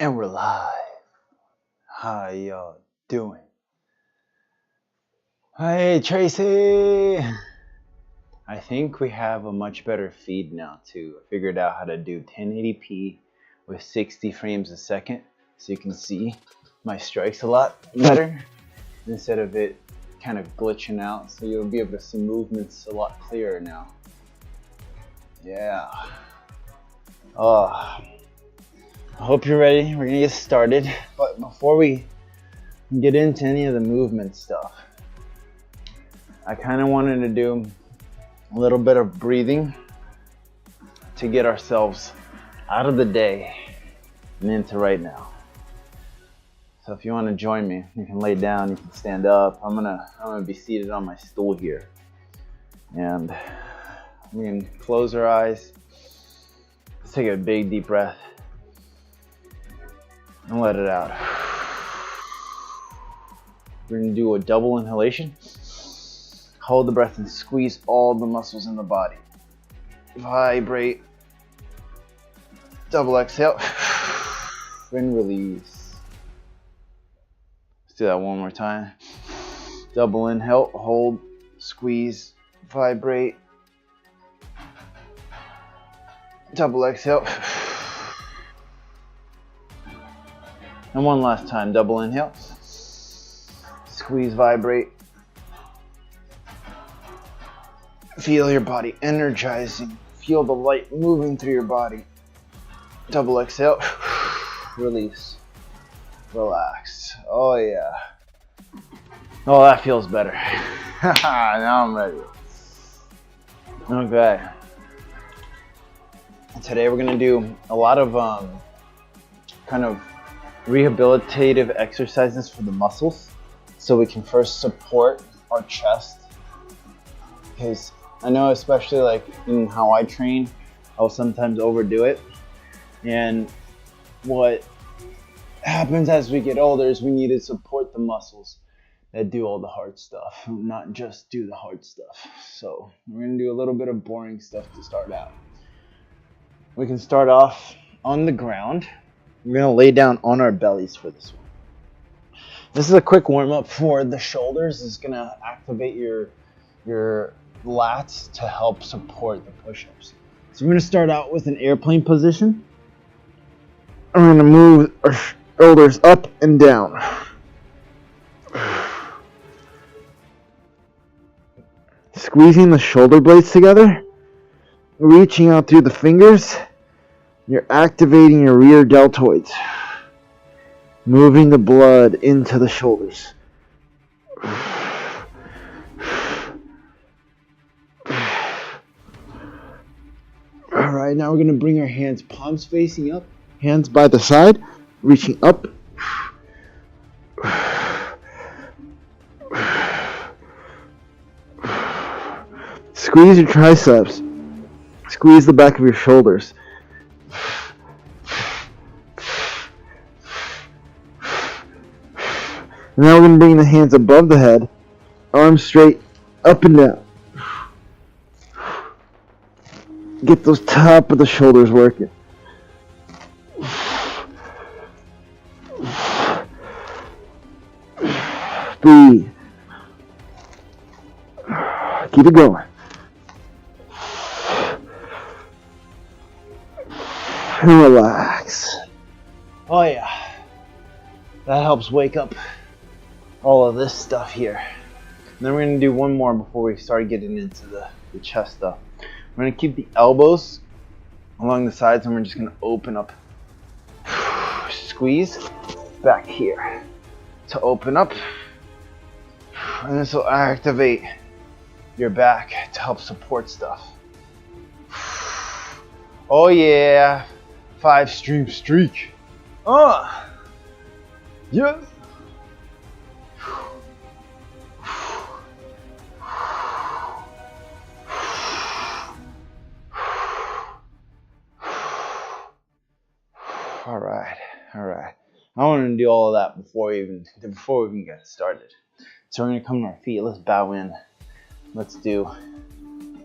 And we're live. How y'all doing? Hey, Tracy! I think we have a much better feed now too. I figured out how to do 1080p with 60 frames a second, so you can see my strikes a lot better instead of it kind of glitching out. So you'll be able to see movements a lot clearer now. Yeah. I hope you're ready. We're gonna get started, but before we get into any of the movement stuff, I kind of wanted to do a little bit of breathing to get ourselves out of the day and into right now. So if you want to join me, you can lay down, you can stand up. I'm gonna be seated on my stool here, and we can close our eyes. Let's take a big deep breath and let it out. We're gonna do a double inhalation. Hold the breath and squeeze all the muscles in the body. Vibrate. Double exhale. And release. Let's do that one more time. Double inhale, hold, squeeze, vibrate. Double exhale. And one last time, double inhale. Squeeze, vibrate. Feel your body energizing. Feel the light moving through your body. Double exhale. Release. Relax. Oh yeah. Oh, that feels better. Now I'm ready. Okay. Today we're gonna do a lot of kind of rehabilitative exercises for the muscles, so we can first support our chest, because I know, especially like in how I train, I'll sometimes overdo it, and what happens as we get older is we need to support the muscles that do all the hard stuff, not just do the hard stuff. So we're gonna do a little bit of boring stuff to start out. We can start off on the ground. We're gonna lay down on our bellies for this one. This is a quick warm up for the shoulders. It's gonna activate your lats to help support the push-ups. So we're gonna start out with an airplane position. I'm gonna move our shoulders up and down. Squeezing the shoulder blades together, reaching out through the fingers. You're activating your rear deltoids, moving the blood into the shoulders. Alright, now we're going to bring our hands palms facing up, hands by the side, reaching up. Squeeze your triceps, squeeze the back of your shoulders. Now we're going to bring the hands above the head, arms straight, up and down. Get those top of the shoulders working. Breathe. Keep it going. And relax. Oh yeah. That helps wake up all of this stuff here. And then we're going to do one more before we start getting into the chest stuff. We're going to keep the elbows along the sides, and we're just going to open up. Squeeze back here to open up. And this will activate your back to help support stuff. Oh yeah. 5-stream streak. Yes. All right. I want to do all of that before we even get started. So we're gonna come to our feet. Let's bow in. Let's do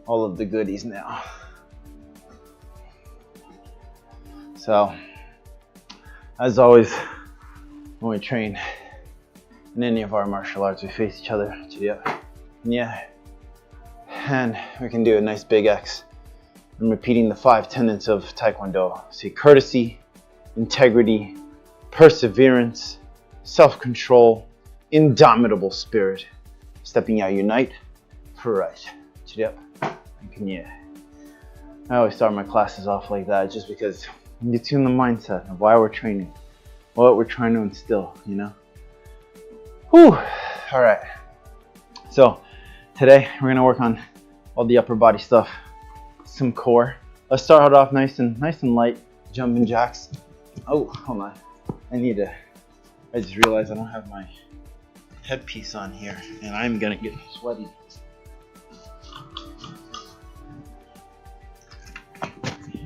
all of the goodies now. So As always, when we train in any of our martial arts, we face each other. Yeah. And we can do a nice big X. I'm repeating the 5 tenets of Taekwondo. See, courtesy, integrity, perseverance, self-control, indomitable spirit. Stepping out, unite, for right. Yeah. I always start my classes off like that just because it gets you in the mindset of why we're training, what we're trying to instill, you know? Whew. All right. So today we're gonna work on all the upper body stuff, some core. Let's start off nice and light, jumping jacks. Oh, hold on. I just realized I don't have my headpiece on here and I'm gonna get sweaty.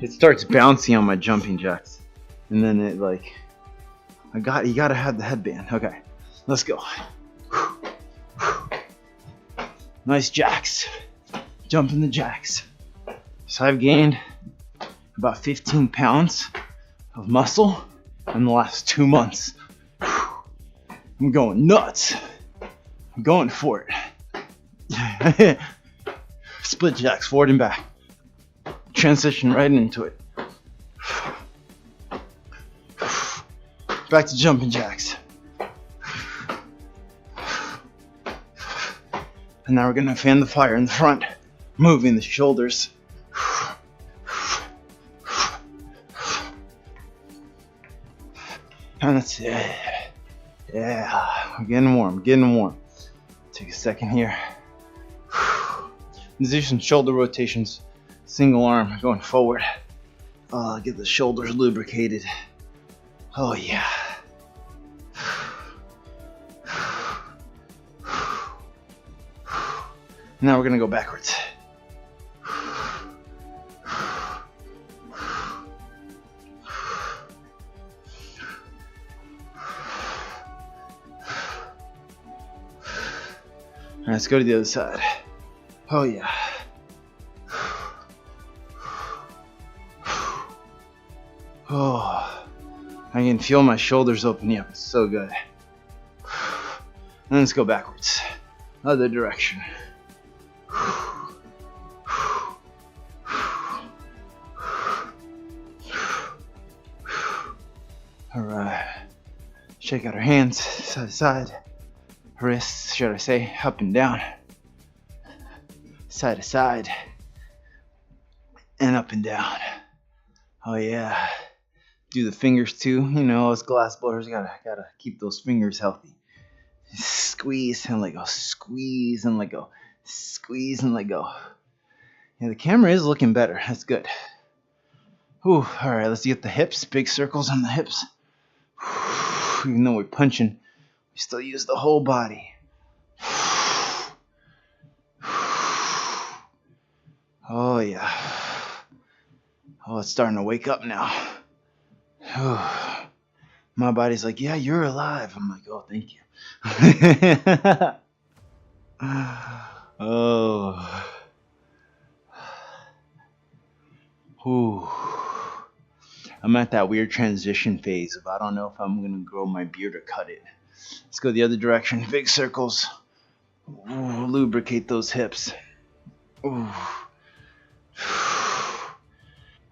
It starts bouncing on my jumping jacks. And then it like, you gotta have the headband. Okay, let's go. Nice jacks. Jumping the jacks. So I've gained about 15 pounds of muscle in the last 2 months. I'm going nuts. I'm going for it. Split jacks, forward and back. Transition right into it. Back to jumping jacks. And now we're gonna fan the fire in the front, moving the shoulders. And that's it. Yeah, we're getting warm. Take a second here. Let's do some shoulder rotations. Single arm going forward. Get the shoulders lubricated. Oh yeah. Now we're gonna go backwards. Let's go to the other side. Oh yeah. Oh, I can feel my shoulders opening up. It's so good. And let's go backwards. Other direction. Alright. Shake out our hands, side to side. Wrists, should I say, up and down. Side to side. And up and down. Oh yeah. Do the fingers too, you know, as glass blowers, gotta keep those fingers healthy. Squeeze and let go, squeeze and let go, squeeze and let go. Yeah, the camera is looking better, that's good. Whew, all right, let's get the hips, big circles on the hips. Whew, even though we're punching, we still use the whole body. Oh yeah. Oh, it's starting to wake up now. My body's like, yeah, you're alive. I'm like, oh, thank you. Oh. Whew. I'm at that weird transition phase of I don't know if I'm going to grow my beard or cut it. Let's go the other direction. Big circles. Ooh, lubricate those hips. Ooh.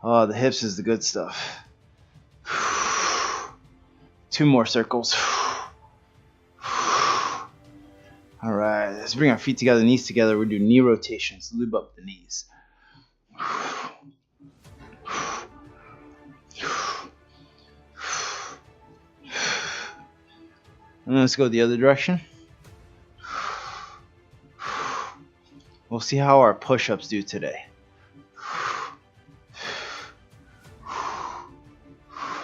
Oh, the hips is the good stuff. 2 more circles. All right, let's bring our feet together, knees together. We're doing knee rotations. Lube up the knees. And let's go the other direction. We'll see how our push-ups do today.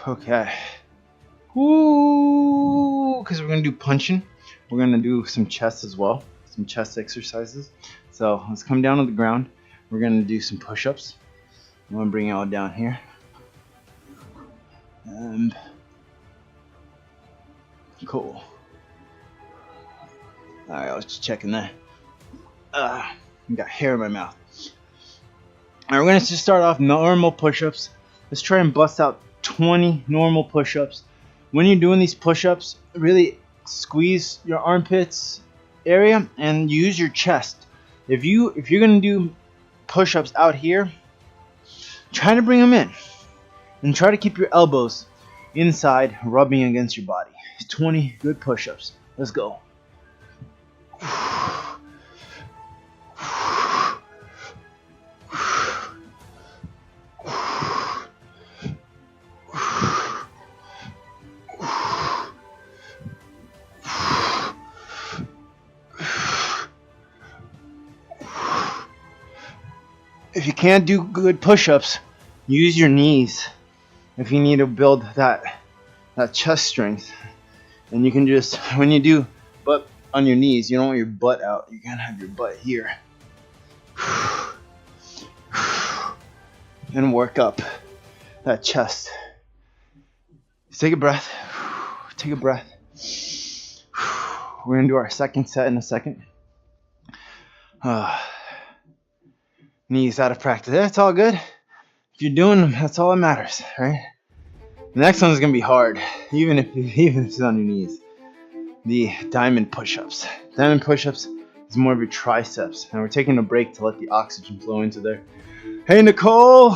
Okay. Woo! Because we're going to do punching. We're going to do some chest as well. Some chest exercises. So let's come down to the ground. We're going to do some push-ups. I'm going to bring it all down here. And cool. Alright, I was just checking that. I got hair in my mouth. Alright, we're going to just start off normal push-ups. Let's try and bust out 20 normal push-ups. when you're doing these push-ups, really squeeze your armpits area and use your chest. If you're gonna do push-ups out here, try to bring them in and try to keep your elbows inside, rubbing against your body. 20 good push-ups. Let's go. If you can't do good push-ups, use your knees if you need to build that chest strength. And you can just, when you do butt on your knees, you don't want your butt out. You gotta have your butt here. And work up that chest. Just take a breath. Take a breath. We're gonna do our second set in a second. Knees out of practice. That's all good. If you're doing them, that's all that matters, right? The next one's gonna be hard, even if it's on your knees. The diamond push-ups. Diamond push-ups is more of your triceps, and we're taking a break to let the oxygen flow into there. Hey, Nicole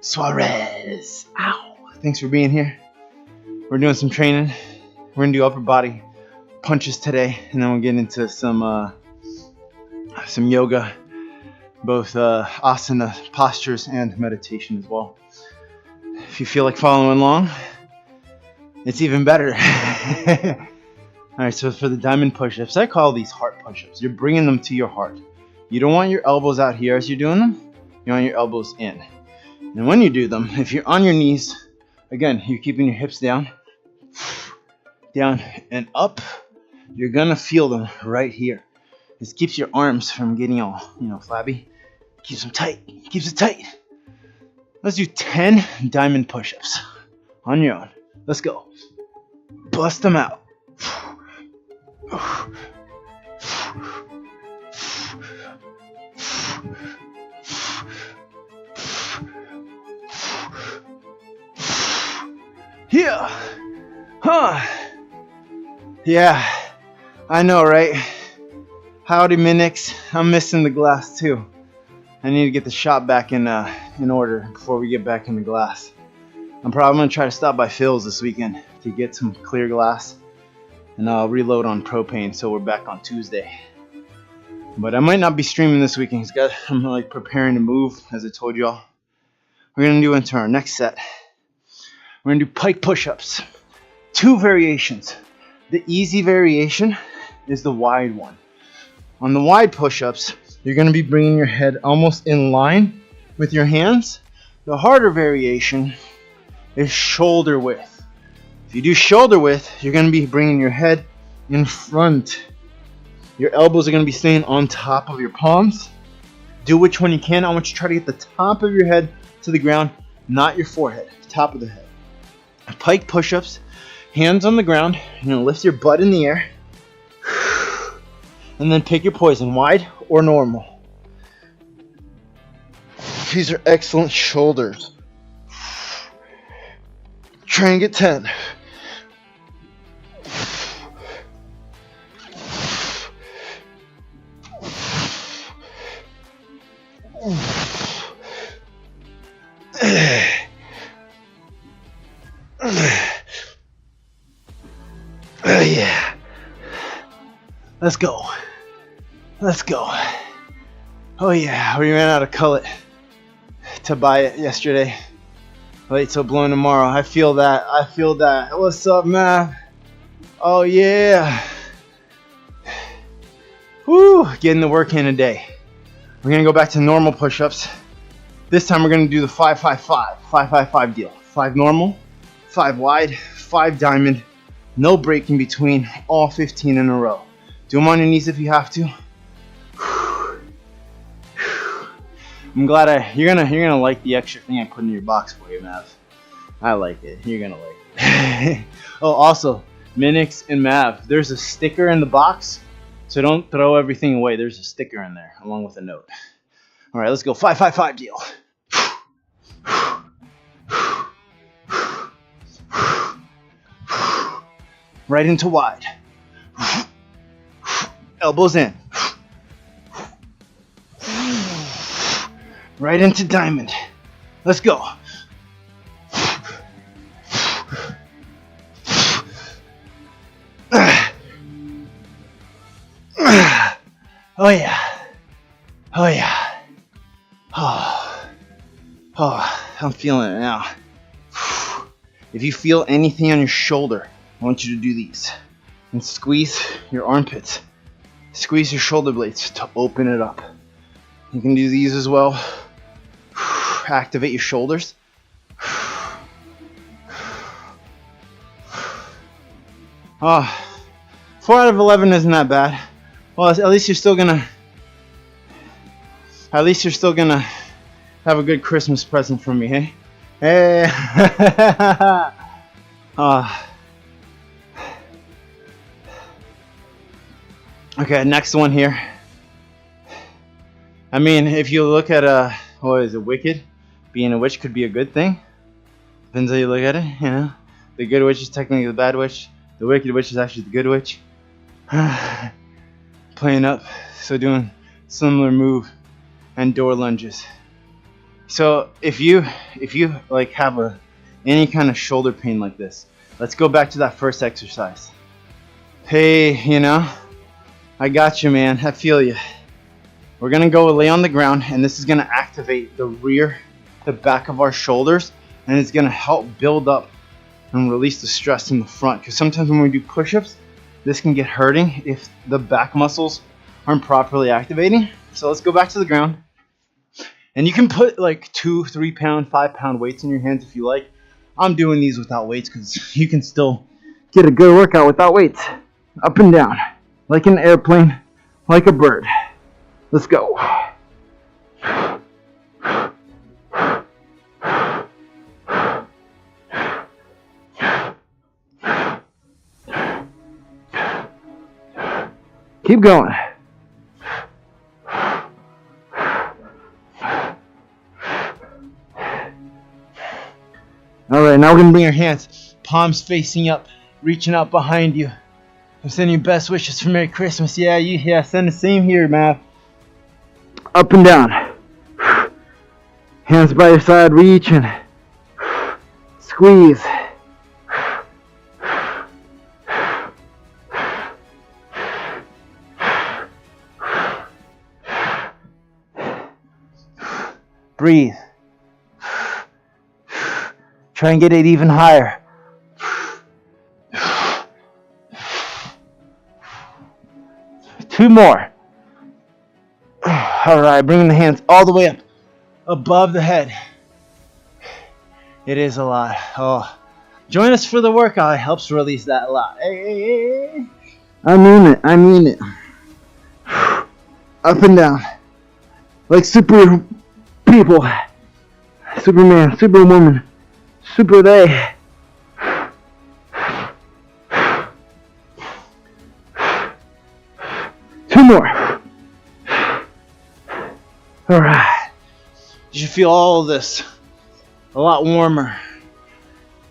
Suarez. Ow! Thanks for being here. We're doing some training. We're gonna do upper body punches today, and then we'll get into some yoga. Both asana postures and meditation as well. If you feel like following along, it's even better. Alright, so for the diamond push-ups, I call these heart push-ups. You're bringing them to your heart. You don't want your elbows out here as you're doing them. You want your elbows in. And when you do them, if you're on your knees, again, you're keeping your hips down, and up. You're gonna feel them right here. This keeps your arms from getting all, flabby. Keeps them tight. Keeps it tight. Let's do 10 diamond push-ups on your own. Let's go. Bust them out. Yeah. Huh. Yeah. I know, right? Howdy, Minix. I'm missing the glass too. I need to get the shot back in order before we get back in the glass. I'm probably going to try to stop by Phil's this weekend to get some clear glass. And I'll reload on propane so we're back on Tuesday. But I might not be streaming this weekend. I'm like preparing to move, as I told y'all. We're going to do into our next set. We're going to do pike push-ups. 2 variations. The easy variation is the wide one. On the wide push-ups, you're going to be bringing your head almost in line with your hands. The harder variation is shoulder width. If you do shoulder width, you're going to be bringing your head in front. Your elbows are going to be staying on top of your palms. Do which one you can. I want you to try to get the top of your head to the ground, not your forehead, top of the head. Pike push-ups, hands on the ground. You're going to lift your butt in the air. And then pick your poison, wide or normal. These are excellent shoulders. Try and get 10. Yeah. Let's go. Let's go. Oh yeah, we ran out of cullet to buy it yesterday. Late till blowing tomorrow. I feel that. What's up, man? Oh yeah. Woo, getting the work in today. We're gonna go back to normal push-ups. This time we're gonna do the 5-5-5. 5-5-5 deal. 5 normal, 5 wide, 5 diamond. No break in between, all 15 in a row. Do them on your knees if you have to. I'm glad you're gonna like the extra thing I put in your box for you, Mav. I like it. You're gonna like it. Oh, also, Minix and Mav, there's a sticker in the box, so don't throw everything away. There's a sticker in there along with a note. All right, let's go. 5-5-5 deal. right into wide. Elbows in. Right into diamond. Let's go. Oh yeah. Oh yeah. Oh, I'm feeling it now. If you feel anything on your shoulder, I want you to do these. And squeeze your armpits. Squeeze your shoulder blades to open it up. You can do these as well. Activate your shoulders. 4 out of 11 isn't that bad. Well, at least you're still gonna have a good Christmas present from me, hey? Hey. Okay, next one here. I mean, if you look at what is it, Wicked? Being a witch could be a good thing. Depends how you look at it, you know. The good witch is technically the bad witch. The wicked witch is actually the good witch. Playing up, so doing similar move and door lunges. So if you like have any kind of shoulder pain like this, let's go back to that first exercise. Hey, you know, I got you, man. I feel you. We're gonna go lay on the ground, and this is gonna activate the back of our shoulders, and it's gonna help build up and release the stress in the front. Because sometimes when we do push-ups, this can get hurting if the back muscles aren't properly activating. So let's go back to the ground. And you can put like 2, 3 pound, 5 pound weights in your hands if you like. I'm doing these without weights because you can still get a good workout without weights. Up and down, like an airplane, like a bird. Let's go. Keep going. Alright, now we're going to bring our hands, palms facing up, reaching out behind you. I'm sending you best wishes for Merry Christmas. Yeah, send the same here, man. Up and down. Hands by your side, reaching. Squeeze. Breathe. Try and get it even higher. Two more. Alright, bringing the hands all the way up above the head. It is a lot. Oh, join us for the workout. It helps release that a lot. Hey. I mean it. Up and down. Like super people. Superman, Superwoman, Super they. Two more. Alright. You should feel all of this a lot warmer.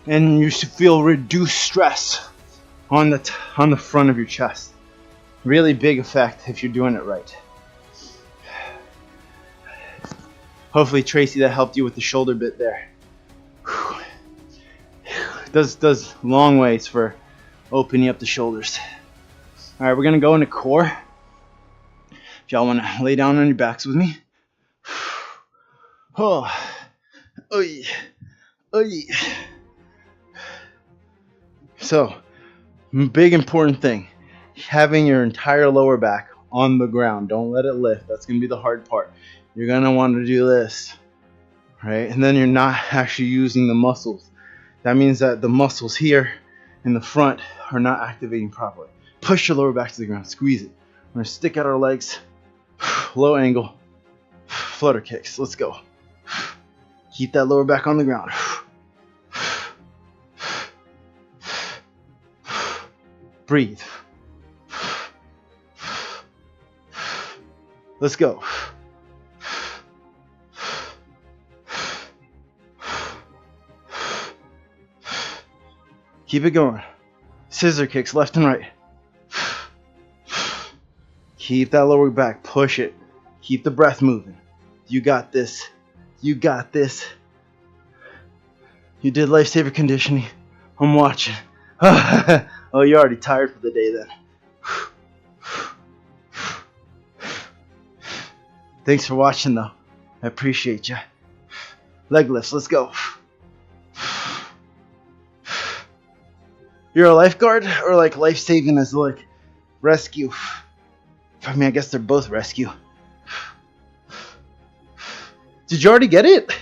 And you should feel reduced stress on the front of your chest. Really big effect if you're doing it right. Hopefully, Tracy, that helped you with the shoulder bit there. Does long ways for opening up the shoulders. All right, we're gonna go into core. If y'all want to lay down on your backs with me. Oh, oy, oy. So, big important thing: having your entire lower back on the ground. Don't let it lift. That's gonna be the hard part. You're gonna want to do this, right? And then you're not actually using the muscles. That means that the muscles here in the front are not activating properly. Push your lower back to the ground, squeeze it. We're gonna stick out our legs, low angle, flutter kicks. Let's go. Keep that lower back on the ground. Breathe. Let's go. Keep it going. Scissor kicks left and right. Keep that lower back. Push it. Keep the breath moving. You got this. You got this. You did lifesaver conditioning. I'm watching. Oh, you're already tired for the day then. Thanks for watching though. I appreciate you. Leg lifts, let's go. You're a lifeguard or like life saving as like rescue? I mean, I guess they're both rescue. Did you already get it?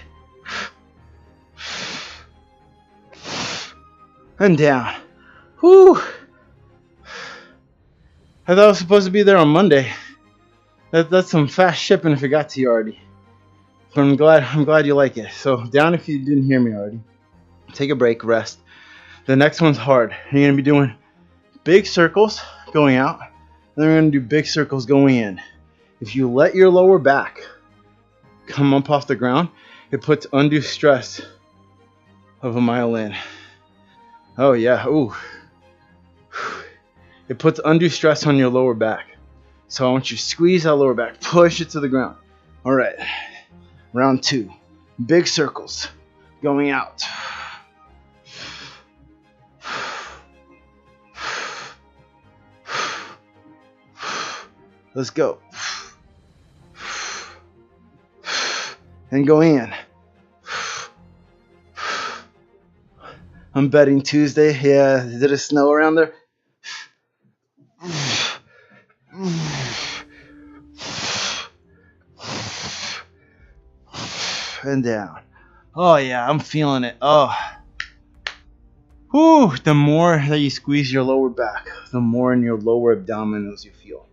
And down. Whew. I thought I was supposed to be there on Monday. That's some fast shipping if it got to you already. But I'm glad you like it. So down if you didn't hear me already. Take a break, rest. The next one's hard. You're gonna be doing big circles going out, and then we're gonna do big circles going in. If you let your lower back come up off the ground, it puts undue stress of a mile in. Oh yeah, ooh. It puts undue stress on your lower back. So I want you to squeeze that lower back, push it to the ground. All right, round 2. Big circles going out. Let's go. And go in. I'm betting Tuesday. Yeah, did it snow around there? And down. Oh yeah, I'm feeling it. Oh. Whew, the more that you squeeze your lower back, the more in your lower abdominals you feel.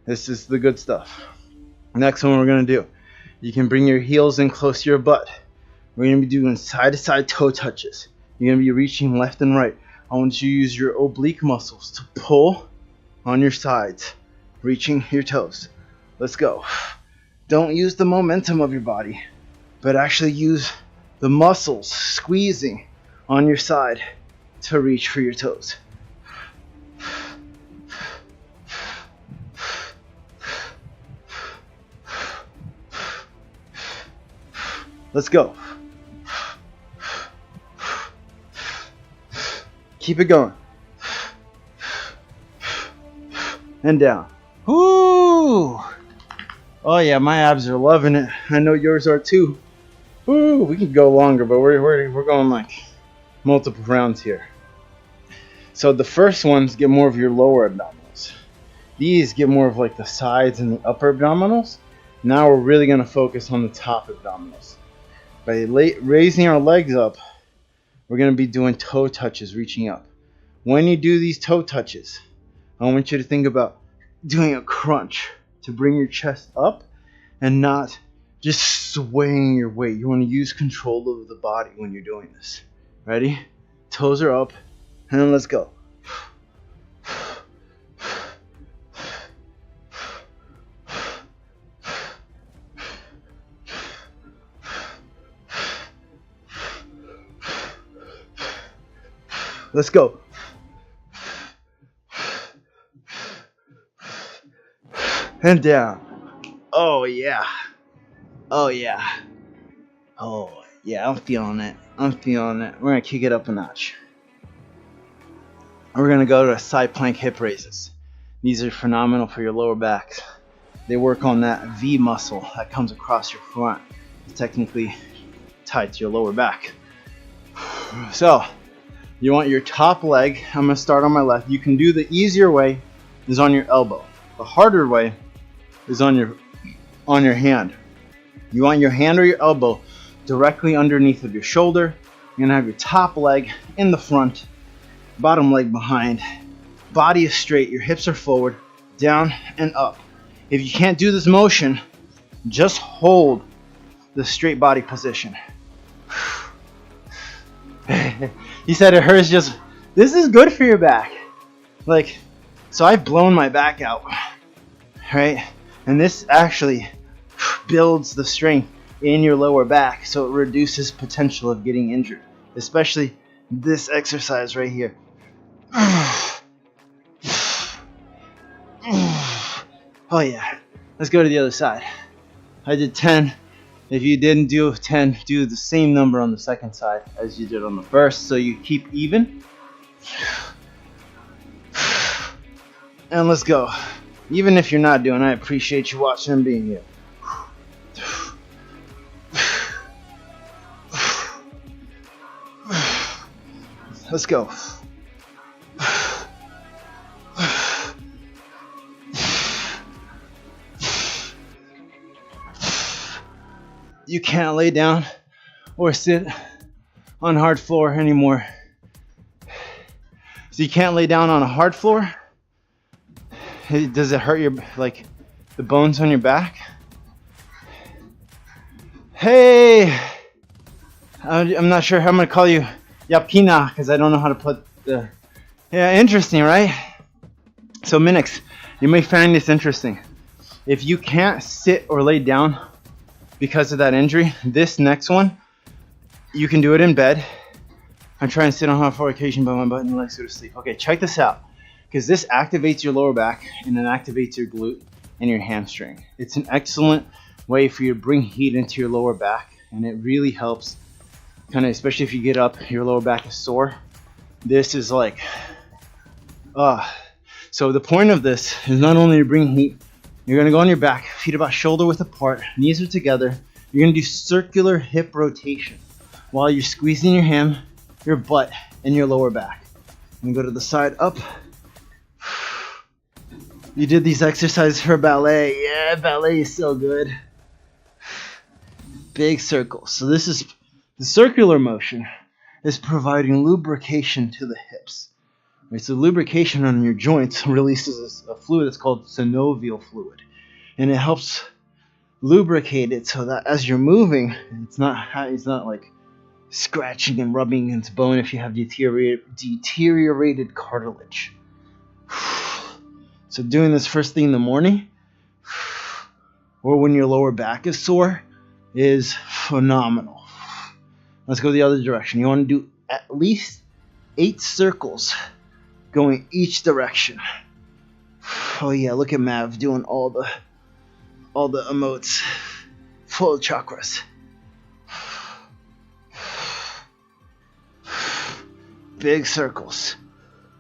This is the good stuff. Next one we're going to do. You can bring your heels in close to your butt. We're going to be doing side-to-side toe touches. You're going to be reaching left and right. I want you to use your oblique muscles to pull on your sides, reaching your toes. Let's go. Don't use the momentum of your body, but actually use the muscles squeezing on your side to reach for your toes. Let's go. Keep it going. And down. Woo! Oh yeah, my abs are loving it. I know yours are too. Woo! We can go longer, but we're going like multiple rounds here. So the first ones get more of your lower abdominals. These get more of like the sides and the upper abdominals. Now we're really going to focus on the top abdominals. By raising our legs up, we're going to be doing toe touches, reaching up. When you do these toe touches, I want you to think about doing a crunch to bring your chest up and not just swaying your weight. You want to use control of the body when you're doing this. Ready? Toes are up, and then let's go. Let's go. And down. Oh yeah. Oh yeah. Oh yeah, I'm feeling it. I'm feeling it. We're gonna kick it up a notch. We're gonna go to side plank hip raises. These are phenomenal for your lower back. They work on that V muscle that comes across your front. It's technically tied to your lower back. So, you want your top leg. I'm going to start on my left. You can do the easier way is on your elbow. The harder way is on your hand. You want your hand or your elbow directly underneath of your shoulder. You're going to have your top leg in the front, bottom leg behind. Body is straight. Your hips are forward, down and up. If you can't do this motion, just hold the straight body position. He said it hurts just, this is good for your back. Like, so I've blown my back out, right? And this actually builds the strength in your lower back, so it reduces potential of getting injured, especially this exercise right here. Oh yeah. Let's go to the other side. I did 10. If you didn't do 10, do the same number on the second side as you did on the first, so you keep even. And let's go. Even if you're not doing, I appreciate you watching and being here. Let's go. You can't lay down or sit on hard floor anymore. So you can't lay down on a hard floor. Does it hurt your, like, the bones on your back? Hey, I'm not sure how I'm gonna call you Yapkina because I don't know how to put the. Yeah, interesting, right? So Minix, you may find this interesting. If you can't sit or lay down because of that injury, this next one, you can do it in bed. I'm trying to sit on hard floor occasion, but my butt and legs go to sleep. Okay, check this out. Because this activates your lower back and then activates your glute and your hamstring. It's an excellent way for you to bring heat into your lower back, and it really helps, kind of, especially if you get up, your lower back is sore. This is like, so the point of this is not only to bring heat. You're gonna go on your back, feet about shoulder width apart, knees are together. You're gonna do circular hip rotation while you're squeezing your ham, your butt, and your lower back. And go to the side, up. You did these exercises for ballet. Yeah, ballet is so good. Big circles. So this is the circular motion is providing lubrication to the hips. Right, so lubrication on your joints releases a fluid that's called synovial fluid, and it helps lubricate it so that as you're moving, it's not like scratching and rubbing into bone if you have deteriorated cartilage. So doing this first thing in the morning or when your lower back is sore is phenomenal. Let's go the other direction. You want to do at least 8 circles going each direction. Oh yeah, look at Mav doing all the emotes, full chakras. Big circles.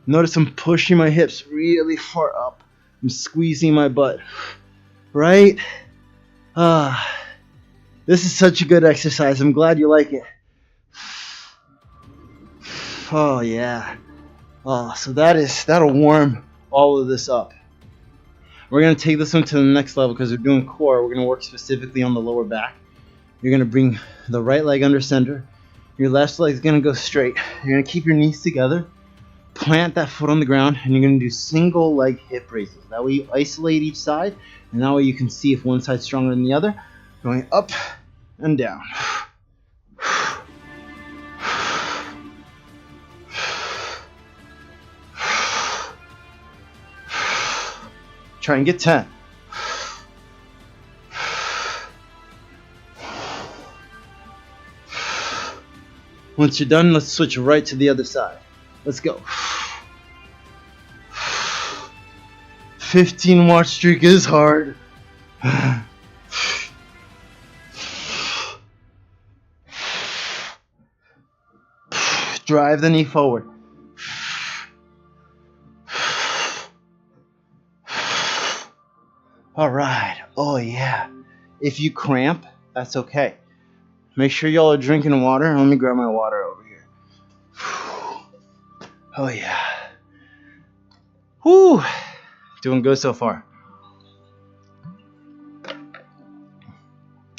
Notice I'm pushing my hips really far up. I'm squeezing my butt. Right? This is such a good exercise. I'm glad you like it. Oh yeah. So that'll warm all of this up. We're gonna take this one to the next level because we're doing core. We're gonna work specifically on the lower back. You're gonna bring the right leg under center. Your left leg's gonna go straight. You're gonna keep your knees together. Plant that foot on the ground, and you're gonna do single leg hip raises. That way you isolate each side, and that way you can see if one side's stronger than the other. Going up and down. Try and get 10. Once you're done, let's switch right to the other side. Let's go. 15 watch streak is hard. Drive the knee forward. All right. Oh yeah. If you cramp, that's okay. Make sure y'all are drinking water. Let me grab my water over here. Oh yeah. Whew. Doing good so far.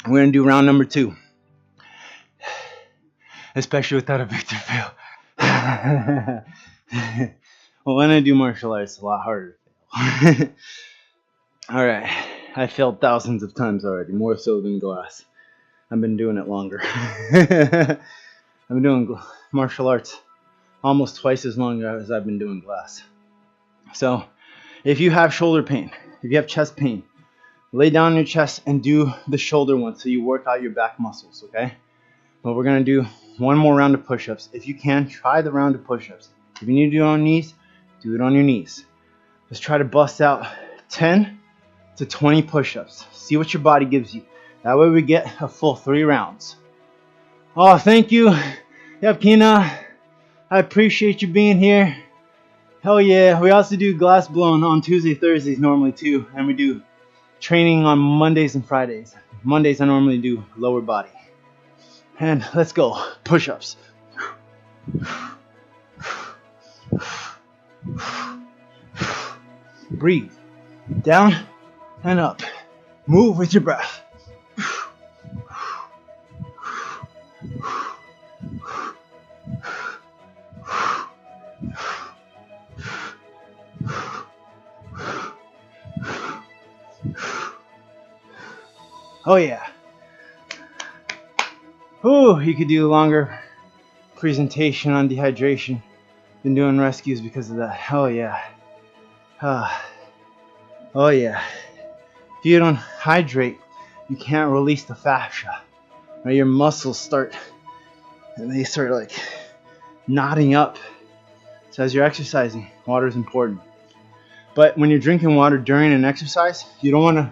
We're gonna do round number 2. Especially without a Victor fail. Well, when I do martial arts, it's a lot harder to fail. Alright, I failed thousands of times already, more so than glass. I've been doing it longer. I've been doing martial arts almost twice as long as I've been doing glass. So, if you have shoulder pain, if you have chest pain, lay down on your chest and do the shoulder one so you work out your back muscles, okay? But we're going to do one more round of push-ups. If you can, try the round of push-ups. If you need to do it on knees, Do it on your knees. Let's try to bust out 10 to 20 push-ups. See what your body gives you. That way we get a full 3 rounds. Oh, thank you, Yapkina. I appreciate you being here. Hell yeah. We also do glass blowing on Tuesday, Thursdays normally too. And we do training on Mondays and Fridays. Mondays I normally do lower body. And let's go. Push-ups. Breathe. Down and up. Move with your breath. Oh yeah. Ooh, you could do a longer presentation on dehydration. Been doing rescues because of that. Oh yeah. Oh yeah. If you don't hydrate, you can't release the fascia. Right? Your muscles start like knotting up. So as you're exercising, water is important. But when you're drinking water during an exercise, you don't want to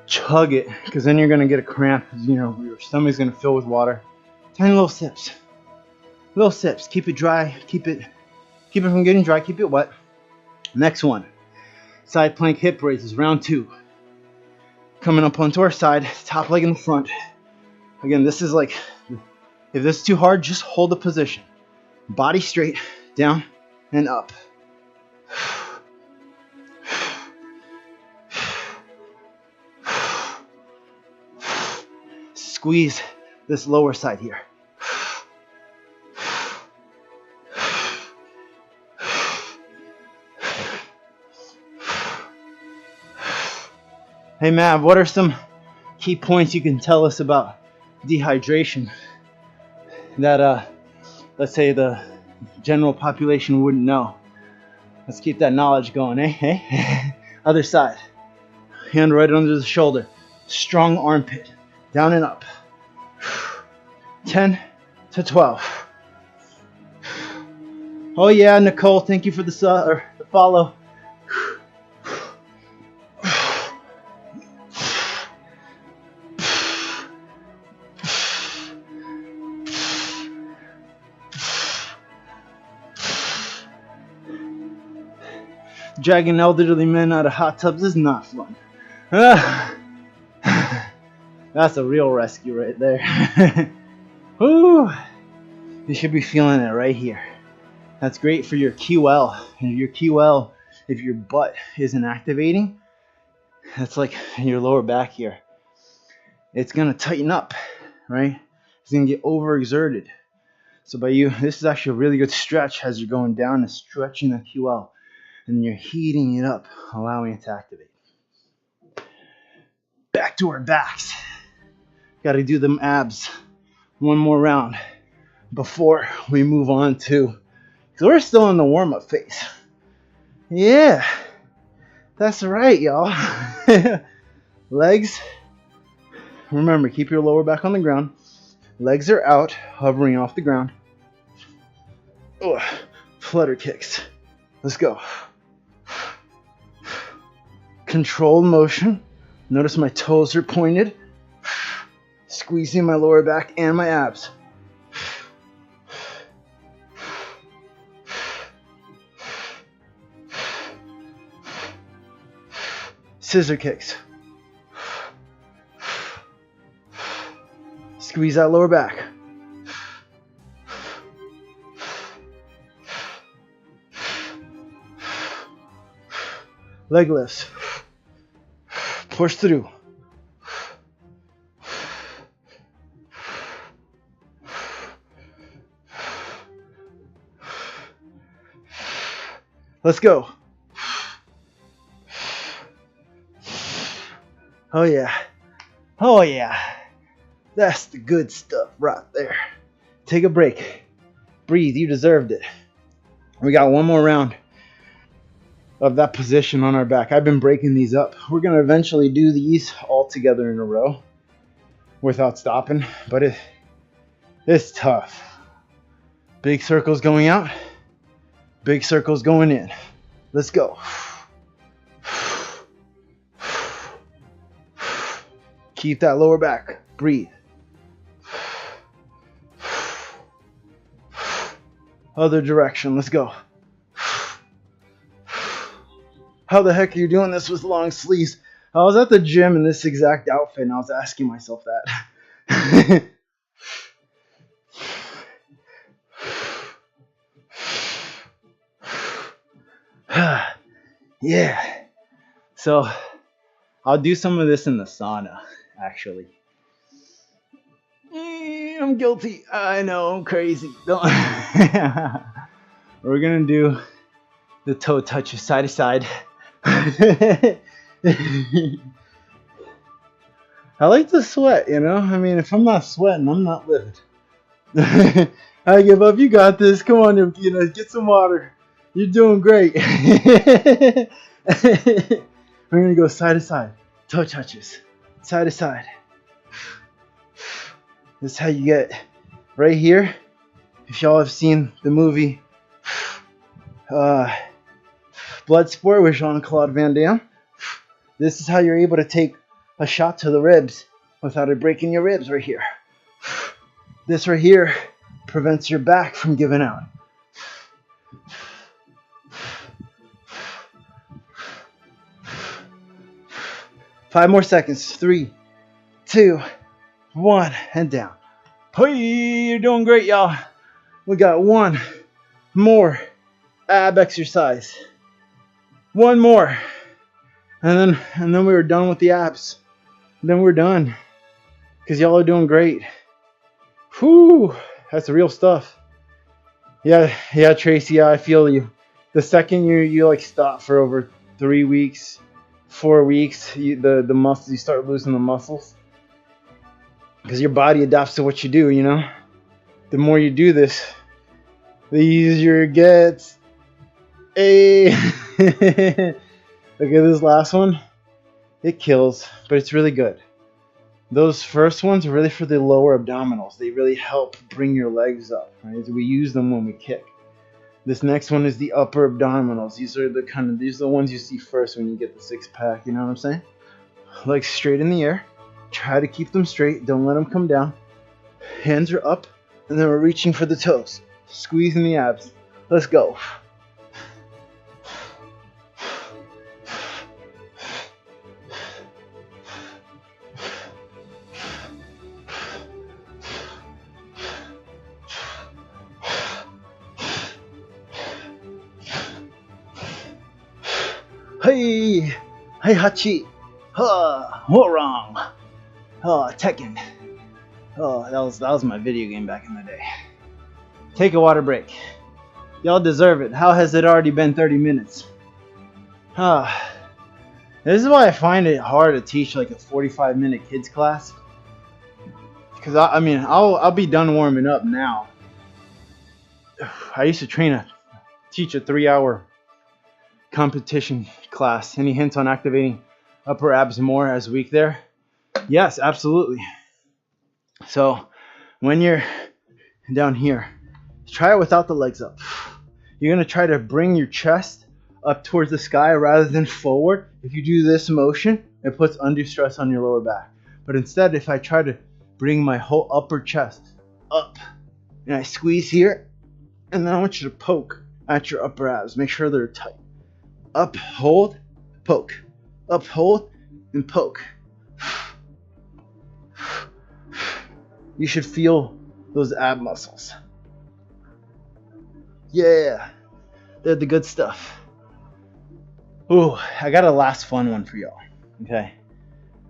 chug it, because then you're going to get a cramp. You know, your stomach's going to fill with water. Tiny little sips. Little sips. Keep it dry. Keep it from getting dry. Keep it wet. Next one. Side plank hip raises, round 2. Coming up onto our side, top leg in the front. Again, this is like, if this is too hard, just hold the position. Body straight, down and up. Squeeze this lower side here. Hey Mav, what are some key points you can tell us about dehydration that let's say the general population wouldn't know? Let's keep that knowledge going, eh? Hey? Other side. Hand right under the shoulder. Strong armpit. Down and up. 10 to 12. Oh yeah, Nicole, thank you for the follow. Dragging elderly men out of hot tubs is not fun. That's a real rescue right there. Woo! You should be feeling it right here. That's great for your QL. And your QL, if your butt isn't activating, that's like your lower back here. It's going to tighten up, right? It's going to get overexerted. So this is actually a really good stretch as you're going down and stretching the QL. And you're heating it up, allowing it to activate. Back to our backs. Got to do them abs. One more round before we move on to, because we're still in the warm-up phase. Yeah, that's right, y'all. Legs. Remember, keep your lower back on the ground. Legs are out, hovering off the ground. Ugh. Flutter kicks. Let's go. Controlled motion. Notice my toes are pointed. Squeezing my lower back and my abs. Scissor kicks. Squeeze that lower back. Leg lifts. Push through. Let's go. Oh yeah. Oh yeah. That's the good stuff right there. Take a break. Breathe. You deserved it. We got one more round of that position on our back. I've been breaking these up. We're going to eventually do these all together in a row without stopping, but it's tough. Big circles going out, Big circles going in. Let's go. Keep that lower back. Breathe. Other direction. Let's go. How the heck are you doing this with long sleeves? I was at the gym in this exact outfit and I was asking myself that. Yeah. So I'll do some of this in the sauna, actually. I'm guilty. I know, I'm crazy. Don't. We're gonna do the toe touches side to side. I like to sweat, you know? I mean, if I'm not sweating, I'm not living. I give up. You got this. Come on, get some water. You're doing great. We're going to go side to side. Toe touches. Side to side. This is how you get right here. If y'all have seen the movie Bloodsport with Jean-Claude Van Damme, this is how you're able to take a shot to the ribs without it breaking your ribs right here. This right here prevents your back from giving out. Five more seconds. 3, 2, 1, and down. Hey, you're doing great, y'all. We got one more ab exercise. One more. And then we were done with the abs. Then we're done. Because y'all are doing great. Whew. That's the real stuff. Yeah, Tracy, I feel you. The second you like stop for over 3 weeks, 4 weeks, the muscles, you start losing the muscles. Because your body adapts to what you do, you know? The more you do this, the easier it gets. Hey. Look at this last one. It kills, but it's really good. Those first ones are really for the lower abdominals. They really help bring your legs up, right? We use them when we kick. This next one is the upper abdominals. These are the ones you see first when you get the six pack, you know what I'm saying? Legs straight in the air. Try to keep them straight. Don't let them come down. Hands are up, and then we're reaching for the toes. Squeezing the abs. Let's go. Hey, Hachi. What wrong? Tekken. That was my video game back in the day. Take a water break. Y'all deserve it. How has it already been 30 minutes? This is why I find it hard to teach like a 45-minute kids class. Because I'll be done warming up now. I used to teach a 3-hour competition class. Any hints on activating upper abs more as weak there? Yes, absolutely. So when you're down here, try it without the legs up. You're going to try to bring your chest up towards the sky rather than forward. If you do this motion, it puts undue stress on your lower back. But instead, if I try to bring my whole upper chest up and I squeeze here, and then I want you to poke at your upper abs. Make sure they're tight. Up, hold, poke. Up, hold, and poke. You should feel those ab muscles. Yeah, they're the good stuff. Ooh, I got a last fun one for y'all. Okay.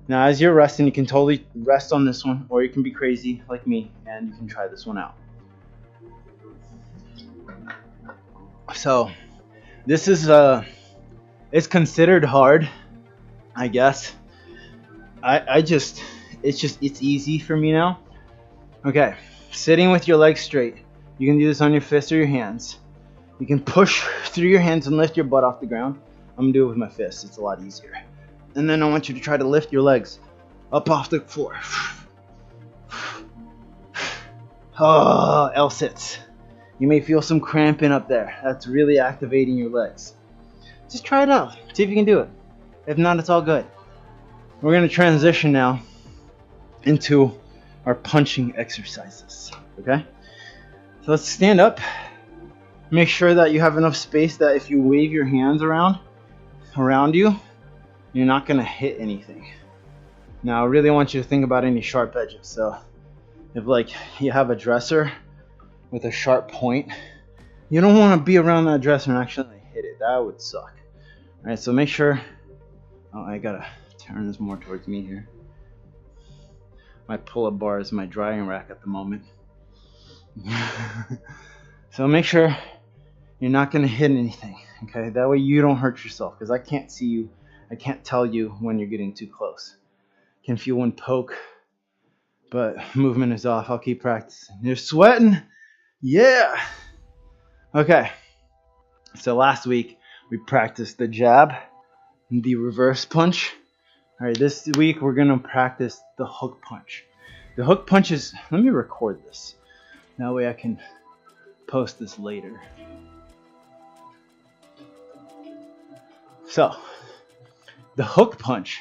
Now, as you're resting, you can totally rest on this one, or you can be crazy like me, and you can try this one out. So, this is it's considered hard, I guess. It's easy for me now. Okay, sitting with your legs straight. You can do this on your fists or your hands. You can push through your hands and lift your butt off the ground. I'm gonna do it with my fists. It's a lot easier. And then I want you to try to lift your legs up off the floor. Oh, L-sits. You may feel some cramping up there. That's really activating your legs. Just try it out. See if you can do it. If not, it's all good. We're going to transition now into our punching exercises. Okay? So let's stand up. Make sure that you have enough space that if you wave your hands around you, you're not going to hit anything. Now, I really want you to think about any sharp edges. So if like you have a dresser with a sharp point, you don't want to be around that dresser and actually hit it. That would suck. All right, so make sure. Oh, I gotta turn this more towards me here. My pull-up bar is my drying rack at the moment. So make sure you're not gonna hit anything, okay? That way you don't hurt yourself, because I can't see you. I can't tell you when you're getting too close. Can feel one poke, but movement is off. I'll keep practicing. You're sweating? Yeah. Okay. So last week we practiced the jab and the reverse punch. All right, this week we're gonna practice the hook punch. The hook punch is, let me record this. That way I can post this later. So, the hook punch.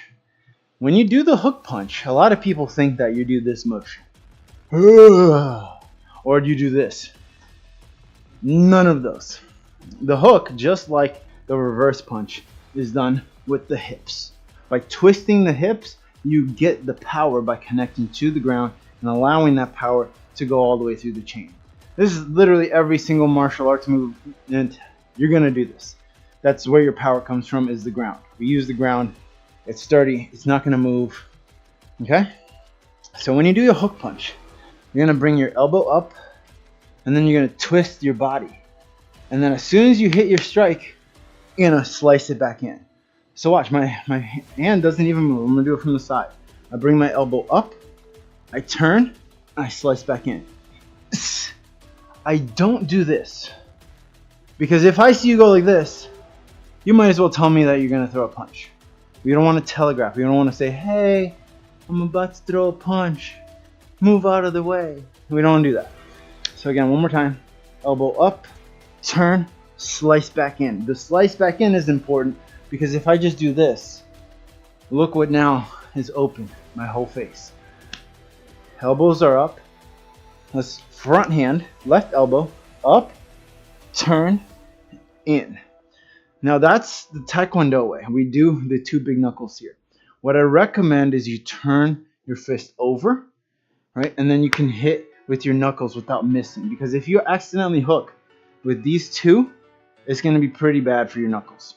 When you do the hook punch, a lot of people think that you do this motion. Or you do this. None of those. The hook, just like the reverse punch, is done with the hips. By twisting the hips, you get the power by connecting to the ground and allowing that power to go all the way through the chain. This is literally every single martial arts movement. You're going to do this. That's where your power comes from, is the ground. We use the ground. It's sturdy. It's not going to move. Okay? So when you do your hook punch, you're going to bring your elbow up, and then you're going to twist your body. And then as soon as you hit your strike, you're going to slice it back in. So watch, my hand doesn't even move. I'm going to do it from the side. I bring my elbow up, I turn, and I slice back in. I don't do this, because if I see you go like this, you might as well tell me that you're going to throw a punch. We don't want to telegraph. We don't want to say, hey, I'm about to throw a punch. Move out of the way. We don't want to do that. So again, one more time. Elbow up, turn, slice back in. The slice back in is important, because if I just do this, look what now is open, my whole face. Elbows are up. Let's front hand, left elbow, up, turn, in. Now that's the Taekwondo way. We do the two big knuckles here. What I recommend is you turn your fist over, right? And then you can hit with your knuckles without missing. Because if you accidentally hook with these two, it's going to be pretty bad for your knuckles.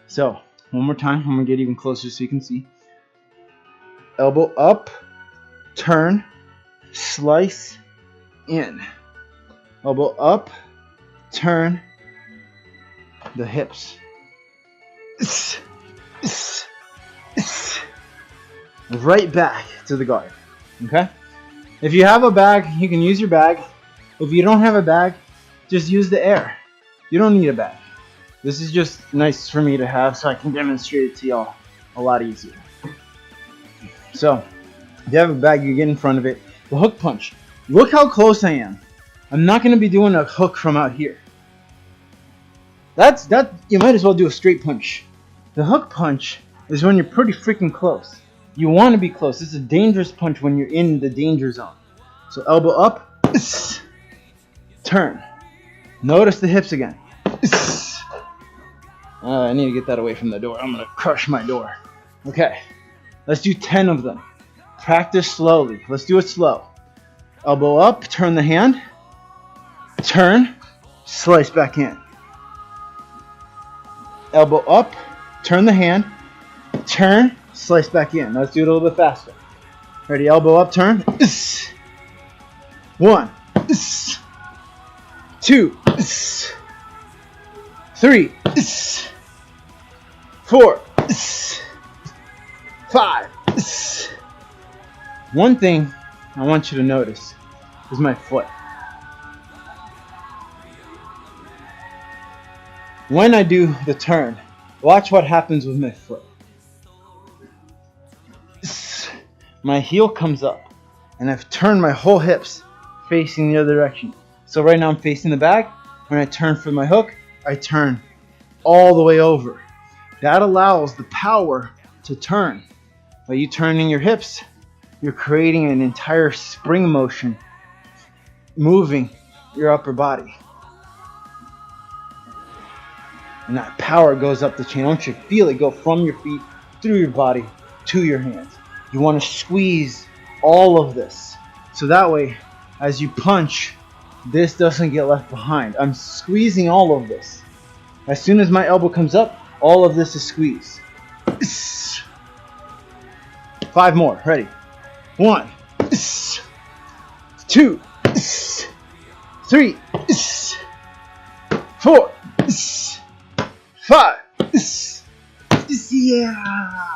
So, one more time. I'm going to get even closer so you can see. Elbow up, turn, slice, in. Elbow up, turn, the hips. Right back to the guard. Okay? If you have a bag, you can use your bag. If you don't have a bag, just use the air. You don't need a bag. This is just nice for me to have so I can demonstrate it to y'all a lot easier. So, if you have a bag, you get in front of it. The hook punch. Look how close I am. I'm not going to be doing a hook from out here. You might as well do a straight punch. The hook punch is when you're pretty freaking close. You want to be close. This is a dangerous punch when you're in the danger zone. So elbow up, turn. Notice the hips again. I need to get that away from the door. I'm going to crush my door. Okay, let's do 10 of them. Practice slowly. Let's do it slow. Elbow up, turn the hand, turn, slice back in. Elbow up, turn the hand, turn, slice back in. Let's do it a little bit faster. Ready? Elbow up, turn. 1, 2, 3, 4, 5. One thing I want you to notice is my foot. When I do the turn, watch what happens with my foot. My heel comes up, and I've turned my whole hips facing the other direction. So right now I'm facing the back. When I turn for my hook, I turn all the way over. That allows the power to turn. By you turning your hips, you're creating an entire spring motion, moving your upper body. And that power goes up the chain. I want you to feel it go from your feet, through your body, to your hands. You want to squeeze all of this. So that way, as you punch, this doesn't get left behind. I'm squeezing all of this. As soon as my elbow comes up, all of this is squeezed. 5 more. Ready? 1, 2, 3, 4, 5. Yeah.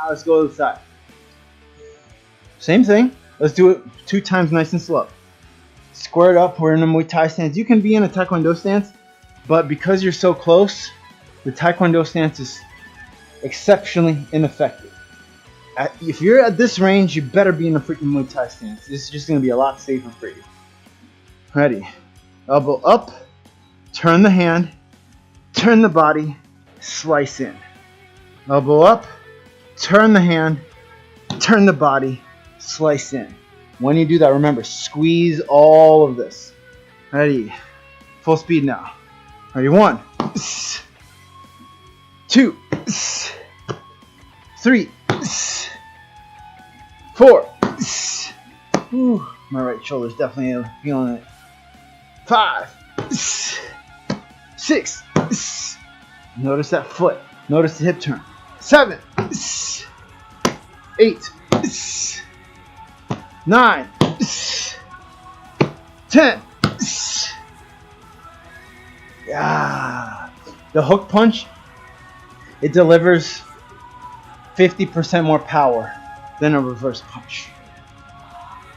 Let's go to the side. Same thing. Let's do it 2 times nice and slow. Squared up. We're in a Muay Thai stance. You can be in a Taekwondo stance, but because you're so close, the Taekwondo stance is exceptionally ineffective. If you're at this range, you better be in a freaking Muay Thai stance. This is just going to be a lot safer for you. Ready? Elbow up. Turn the hand. Turn the body. Slice in. Elbow up. Turn the hand. Turn the body. Slice in. When you do that, remember, squeeze all of this. Ready? Full speed now. Ready? 1, 2, 3, 4. Whew, my right shoulder's definitely feeling it. 5, 6. Notice that foot. Notice the hip turn. 7, 8, 9, 10. Yeah. The hook punch, it delivers 50% more power than a reverse punch.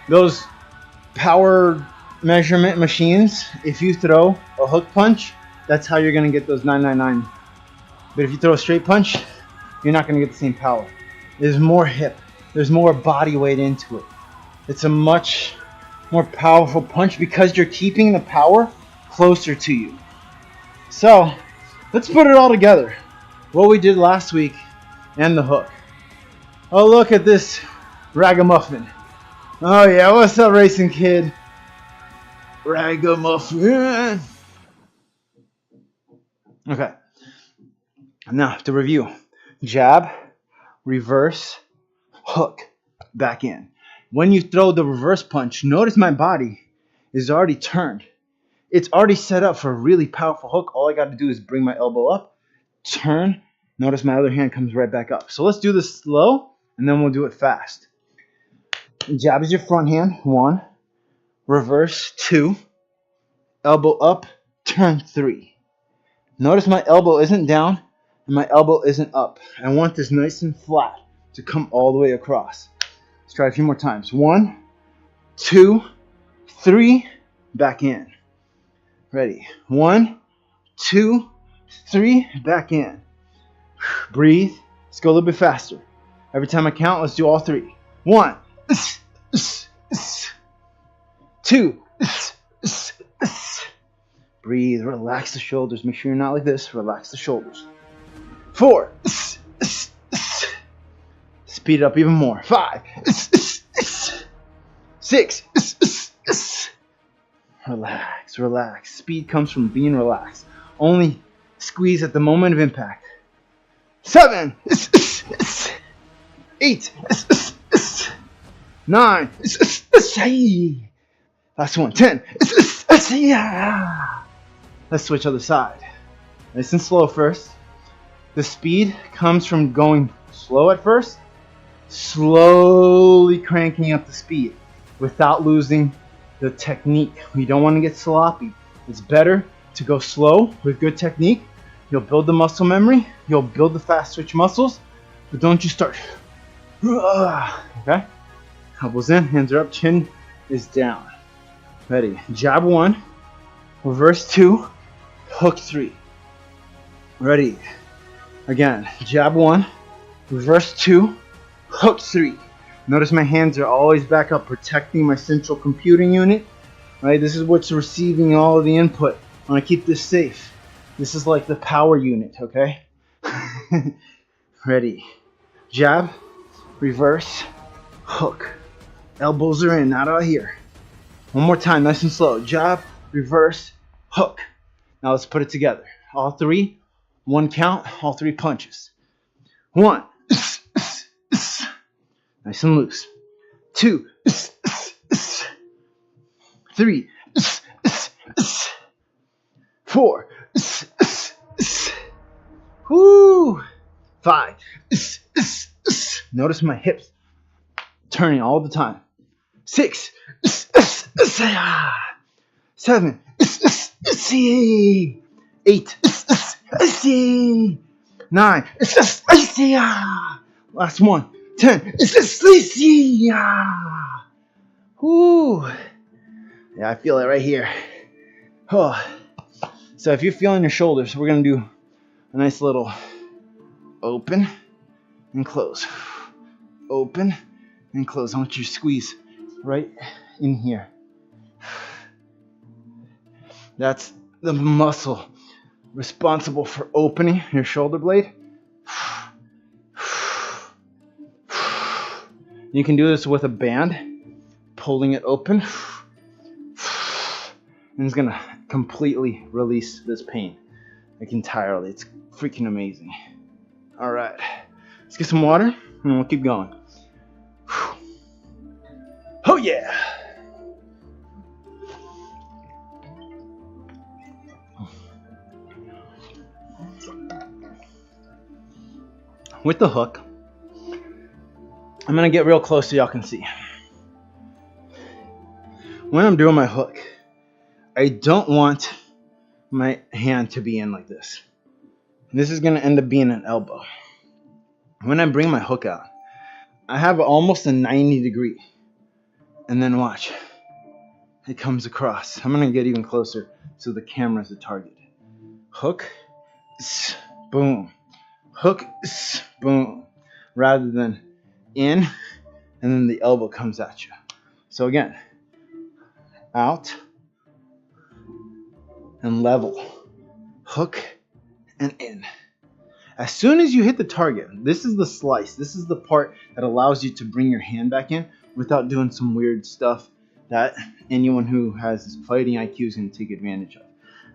Those power measurement machines, if you throw a hook punch, that's how you're going to get those 999. But if you throw a straight punch, you're not going to get the same power. There's more hip. There's more body weight into it. It's a much more powerful punch because you're keeping the power closer to you. So, let's put it all together. What we did last week and the hook. Oh, look at this ragamuffin. Oh yeah, what's up, racing kid? Ragamuffin. Okay. Now, to review. Jab, reverse, hook, back in. When you throw the reverse punch, notice my body is already turned. It's already set up for a really powerful hook. All I got to do is bring my elbow up, turn. Notice my other hand comes right back up. So let's do this slow, and then we'll do it fast. Jab is your front hand. 1. Reverse. 2. Elbow up. Turn. 3. Notice my elbow isn't down, and my elbow isn't up. I want this nice and flat to come all the way across. Let's try a few more times. 1, 2, 3. Back in. Ready. 1, 2, 3. Back in. Breathe. Let's go a little bit faster. Every time I count, let's do all 3. 1, 2. Breathe. Relax the shoulders. Make sure you're not like this. Relax the shoulders. 4. Speed it up even more. 5. 6. Relax, relax. Speed comes from being relaxed. Only squeeze at the moment of impact. 7. 8. 9. Last one. 10. Let's switch other side. Nice and slow first. The speed comes from going slow at first, slowly cranking up the speed without losing the technique. We don't want to get sloppy. It's better to go slow with good technique. You'll build the muscle memory. You'll build the fast switch muscles. But don't you start. Okay? Elbows in, hands are up, chin is down. Ready. Jab 1, reverse 2, hook 3. Ready. Again. Jab 1, reverse 2, hook 3. Notice my hands are always back up, protecting my central computing unit. right? This is what's receiving all of the input. I want to keep this safe. This is like the power unit, okay? Ready. Jab, reverse, hook. Elbows are in, not out here. One more time, nice and slow. Jab, reverse, hook. Now let's put it together. All three, one count, all three punches. 1, nice and loose. 2, 3, 4, whoo, 5. Notice my hips turning all the time. 6, 7, 8, 9, last one, 10. Whoo. Yeah, I feel it right here. Oh. So if you're feeling your shoulders, we're going to do a nice little open and close. Open and close. I want you to squeeze right in here. That's the muscle responsible for opening your shoulder blade. You can do this with a band, pulling it open. And it's gonna completely release this pain, like entirely. It's freaking amazing. All right, let's get some water and we'll keep going. Oh yeah. With the hook, I'm gonna get real close so y'all can see. When I'm doing my hook, I don't want my hand to be in like this. This is gonna end up being an elbow. When I bring my hook out, I have almost a 90 degree. And then watch, it comes across. I'm gonna get even closer so the camera's the target. Hook, boom. Hook, boom. Rather than in, and then the elbow comes at you. So again, out and level. Hook and in. As soon as you hit the target, this is the slice. This is the part that allows you to bring your hand back in without doing some weird stuff that anyone who has fighting IQ is going to take advantage of.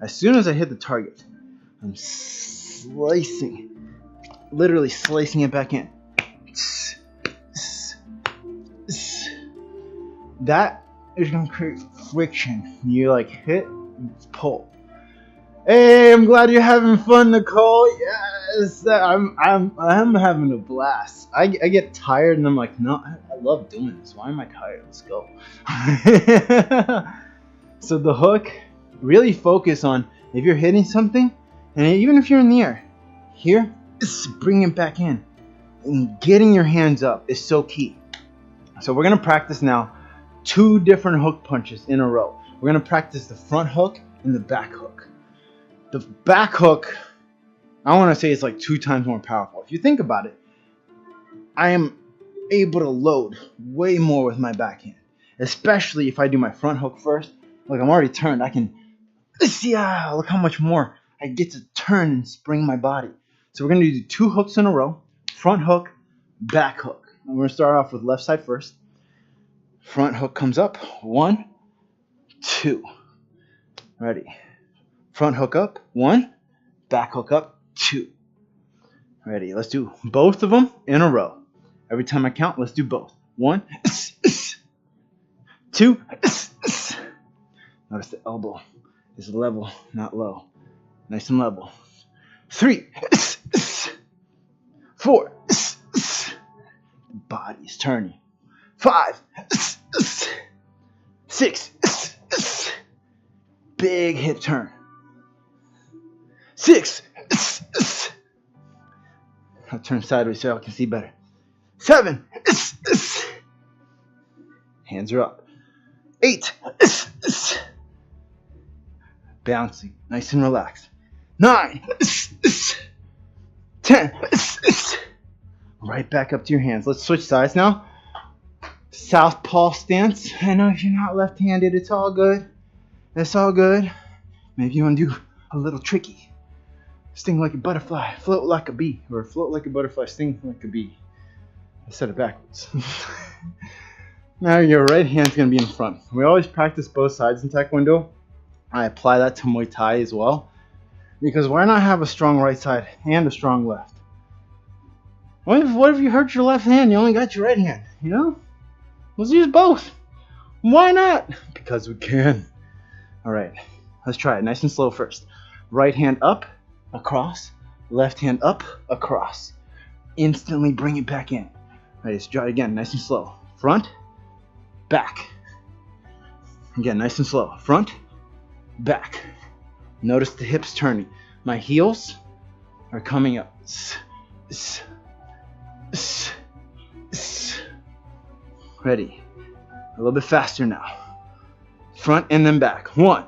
As soon as I hit the target, I'm slicing, literally slicing it back in. That is going to create friction. You like hit and pull. Hey, I'm glad you're having fun, Nicole. Yes, I'm having a blast. I get tired and I'm like, no, I love doing this. Why am I tired? Let's go. So the hook, really focus on if you're hitting something, and even if you're in the air, here, bring it back in. And getting your hands up is so key. So we're gonna practice now 2 different hook punches in a row. We're gonna practice the front hook and the back hook. The back hook, I want to say it's like 2 times more powerful. If you think about it, I am able to load way more with my backhand, especially if I do my front hook first. Like I'm already turned, I can, look how much more I get to turn and spring my body. So we're going to do 2 hooks in a row, front hook, back hook. I'm going to start off with left side first. Front hook comes up, 1, 2. Ready. Front hook up, 1, back hook up, 2. Ready, let's do both of them in a row. Every time I count, let's do both. 1, 2, notice the elbow is level, not low. Nice and level. 3, 4, body's turning. 5, 6, big hip turn. 6, I'll turn sideways so I can see better. 7, hands are up. 8, bouncing, nice and relaxed. 9, 10, right back up to your hands. Let's switch sides now. Southpaw stance. I know if you're not left-handed, it's all good. It's all good. Maybe you want to do a little tricky. Sting like a butterfly, float like a bee. Or float like a butterfly, sting like a bee. I said it backwards. Now your right hand's going to be in front. We always practice both sides in Taekwondo. I apply that to Muay Thai as well. Because why not have a strong right side and a strong left? What if you hurt your left hand? You only got your right hand, you know? Let's use both. Why not? Because we can. Alright, let's try it nice and slow first. Right hand up, across. Left hand up, across. Instantly bring it back in. Alright, let's try it again, nice and slow. Front, back. Again, nice and slow. Front, back. Notice the hips turning. My heels are coming up. Ready. A little bit faster now. Front and then back. 1,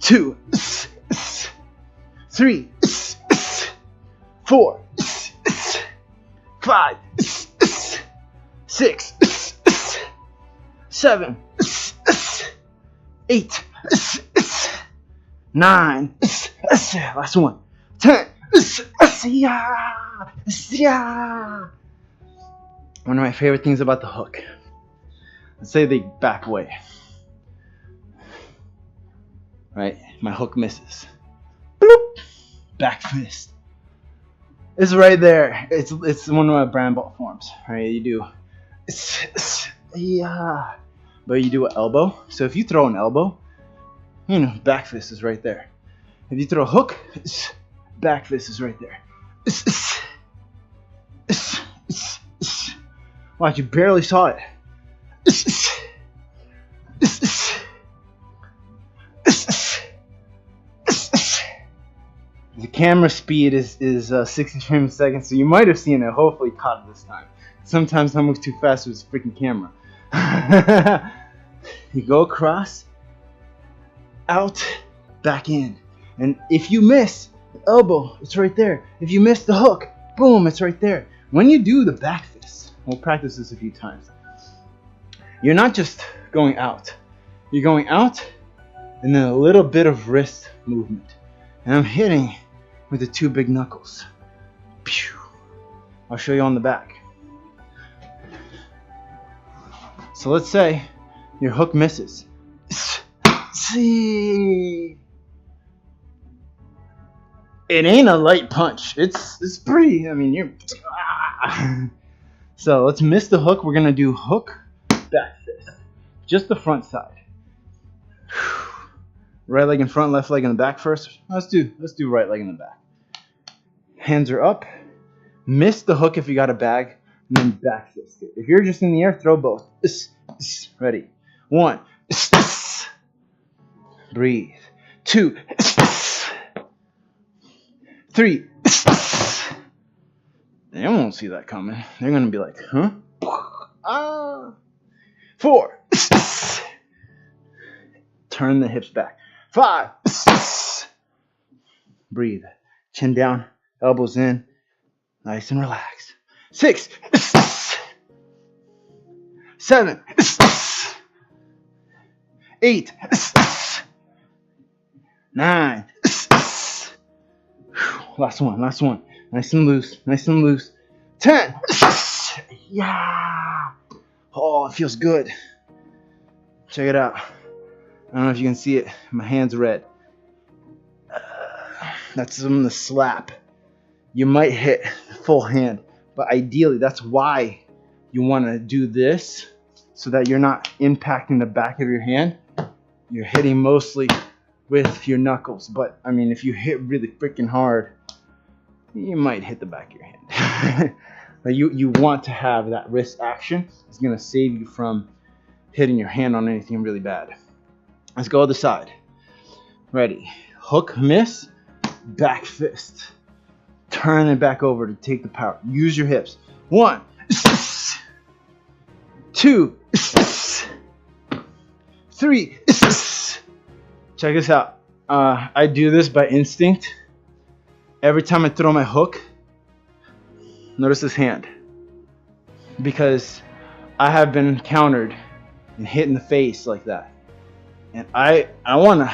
2, 3, 4, 5, 6, 7, 8, 9, last one, 10. One of my favorite things about the hook. Let's say they back away. Right? My hook misses. Bloop! Back fist. It's right there. It's one of my brand ball forms. Right? You do. Yeah. But you do an elbow. So if you throw an elbow, you know, back fist is right there. If you throw a hook, back fist is right there. Watch, you barely saw it. The camera speed is 60 frames a second, so you might have seen it. Hopefully caught it this time. Sometimes I move too fast with this freaking camera. You go across, out, back in. And if you miss the elbow, it's right there. If you miss the hook, boom, it's right there. When you do the back fist, we'll practice this a few times. You're not just going out. You're going out and then a little bit of wrist movement. And I'm hitting with the two big knuckles. Pew. I'll show you on the back. So let's say your hook misses. See, it ain't a light punch. It's pretty. I mean, you're. So let's miss the hook. We're gonna do hook, back fist, just the front side. Right leg in front, left leg in the back first. Let's do right leg in the back. Hands are up. Miss the hook if you got a bag, and then back fist. If you're just in the air, throw both. Ready. 1. Breathe. 2. 3. They won't see that coming. They're gonna be like, huh? 4. Turn the hips back. 5. Breathe. Chin down, elbows in, nice and relaxed. 6. 7. 8. 9. Last one. Nice and loose. 10. Yeah. Oh, it feels good. Check it out. I don't know if you can see it. My hand's red. That's from the slap. You might hit full hand, but ideally that's why you want to do this, so that you're not impacting the back of your hand. You're hitting mostly with your knuckles, but I mean, if you hit really freaking hard, you might hit the back of your hand. But you want to have that wrist action. It's going to save you from hitting your hand on anything really bad. Let's go other side. Ready. Hook, miss, back fist. Turn it back over to take the power. Use your hips. 1, 2, 3. Check this out. I do this by instinct. Every time I throw my hook, notice this hand. Because I have been countered and hit in the face like that. And I wanna,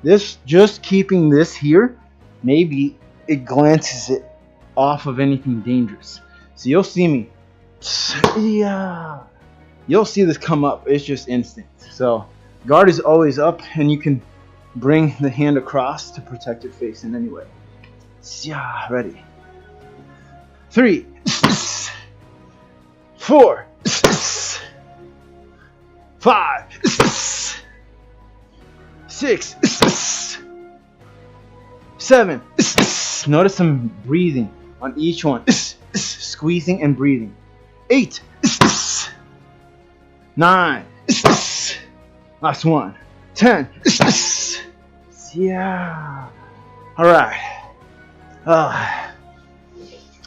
this, just keeping this here, maybe it glances it off of anything dangerous. So you'll see me, yeah, you'll see this come up. It's just instinct. So guard is always up, and you can bring the hand across to protect your face in any way. Yeah, ready. 3, 4, 5, 6, 7. Notice I'm breathing on each one. Squeezing and breathing. 8, 9. Last one. 10. Yeah. All right. I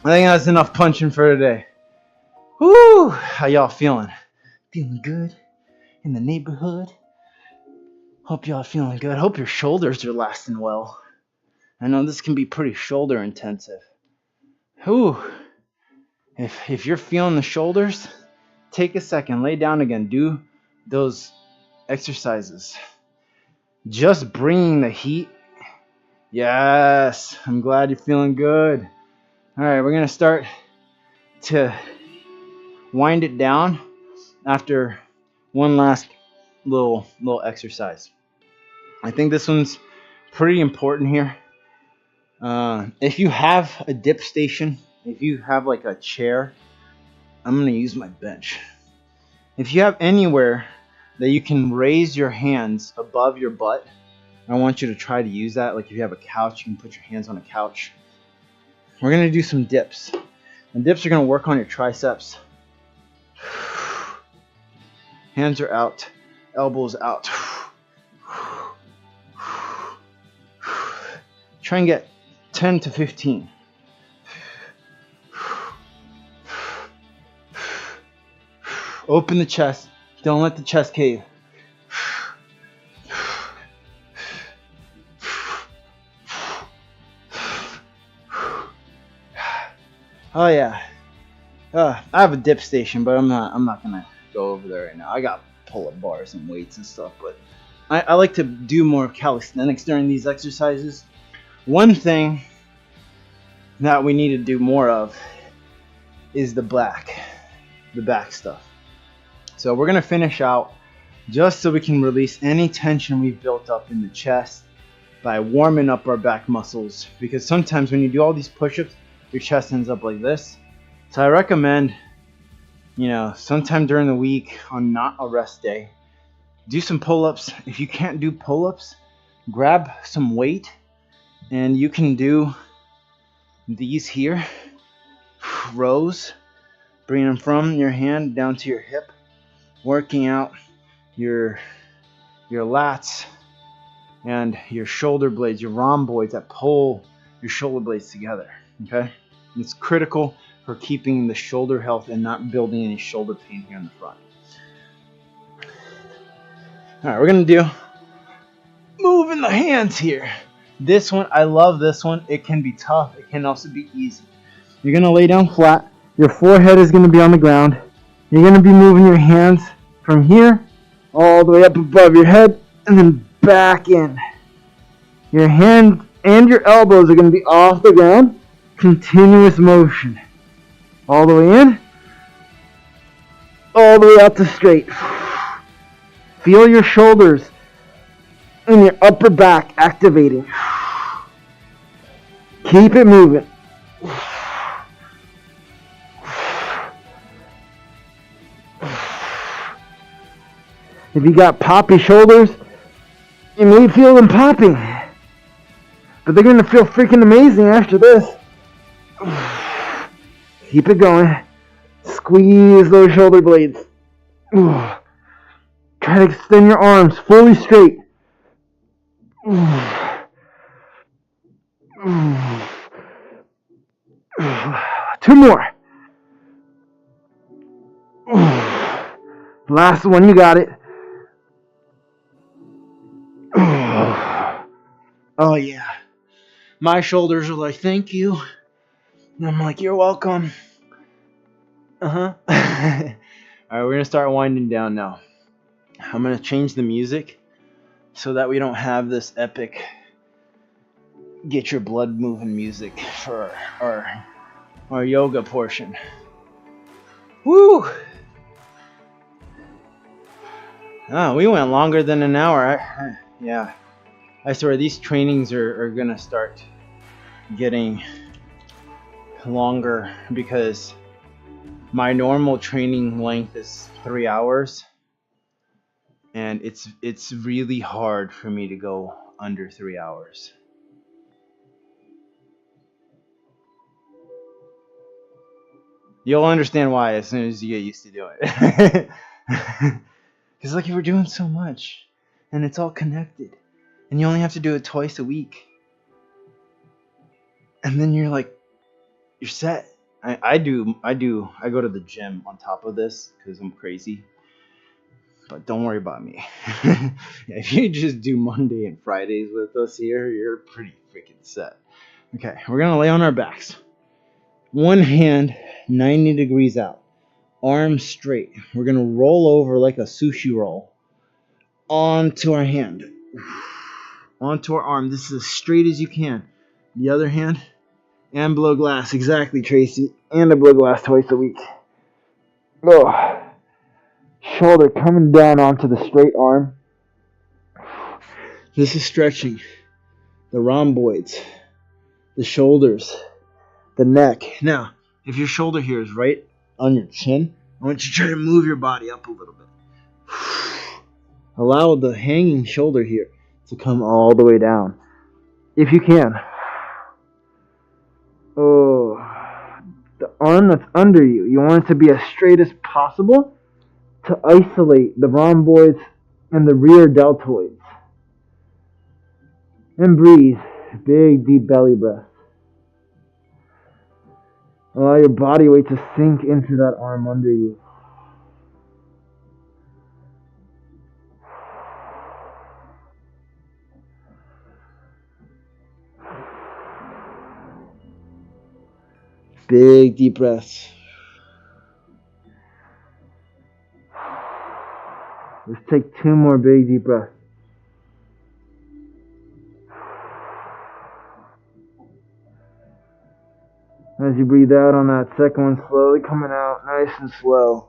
think that's enough punching for today. Woo! How y'all feeling? Feeling good in the neighborhood? Hope y'all feeling good. Hope your shoulders are lasting well. I know this can be pretty shoulder intensive. Whew. If you're feeling the shoulders, take a second, lay down again, do those exercises. Just bringing the heat. Yes, I'm glad you're feeling good. All right, we're gonna start to wind it down after one last little exercise. I think this one's pretty important here. If you have a dip station, if you have like a chair, I'm gonna use my bench. If you have anywhere that you can raise your hands above your butt, I want you to try to use that. Like if you have a couch, you can put your hands on a couch. We're gonna do some dips. And dips are gonna work on your triceps. Hands are out, elbows out. Try and get 10 to 15. Open the chest. Don't let the chest cave. Oh yeah. I have a dip station, but I'm not gonna go over there right now. I got pull-up bars and weights and stuff, but I like to do more calisthenics during these exercises. One thing that we need to do more of is the back stuff. So we're gonna finish out just so we can release any tension we've built up in the chest by warming up our back muscles, because sometimes when you do all these push-ups, your chest ends up like this. So I recommend, sometime during the week on not a rest day, do some pull-ups. If you can't do pull-ups, grab some weight and you can do these here, rows, bring them from your hand down to your hip, working out your lats and your shoulder blades, your rhomboids that pull your shoulder blades together. Okay, it's critical for keeping the shoulder health and not building any shoulder pain here in the front. All right, we're gonna do moving the hands here. This one, I love this one. It can be tough. It can also be easy. You're gonna lay down flat. Your forehead is gonna be on the ground. You're gonna be moving your hands from here all the way up above your head and then back in. Your hands and your elbows are gonna be off the ground. Continuous motion. All the way in, all the way out to straight. Feel your shoulders and your upper back activating. Keep it moving. If you got poppy shoulders, you may feel them popping, but they're going to feel freaking amazing after this. Keep it going. Squeeze those shoulder blades. Try to extend your arms fully straight. 2 more. Last one, you got it. Oh yeah. My shoulders are like, thank you. And I'm like, you're welcome. Alright, we're gonna start winding down now. I'm gonna change the music so that we don't have this epic get your blood moving music for our yoga portion. Woo! Oh, we went longer than an hour. Yeah. I swear these trainings are gonna start getting longer because my normal training length is 3 hours, and it's really hard for me to go under 3 hours. You'll understand why as soon as you get used to doing it. Because like, we're doing so much, and it's all connected, and you only have to do it twice a week, and then you're set. I go to the gym on top of this because I'm crazy. But don't worry about me. If you just do Monday and Fridays with us here, you're pretty freaking set. Okay, we're gonna lay on our backs. One hand 90 degrees out, arms straight. We're gonna roll over like a sushi roll onto our hand, onto our arm. This is as straight as you can. The other hand, and blow glass. Exactly, Tracy. And I blow glass twice a week. Oh. Shoulder coming down onto the straight arm. This is stretching the rhomboids, the shoulders, the neck. Now, if your shoulder here is right on your chin, I want you to try to move your body up a little bit. Allow the hanging shoulder here to come all the way down, if you can. Oh, the arm that's under you, you want it to be as straight as possible to isolate the rhomboids and the rear deltoids. And breathe. Big, deep belly breath. Allow your body weight to sink into that arm under you. Big, deep breaths. Let's take 2 more big, deep breaths. As you breathe out on that second one, slowly coming out, nice and slow.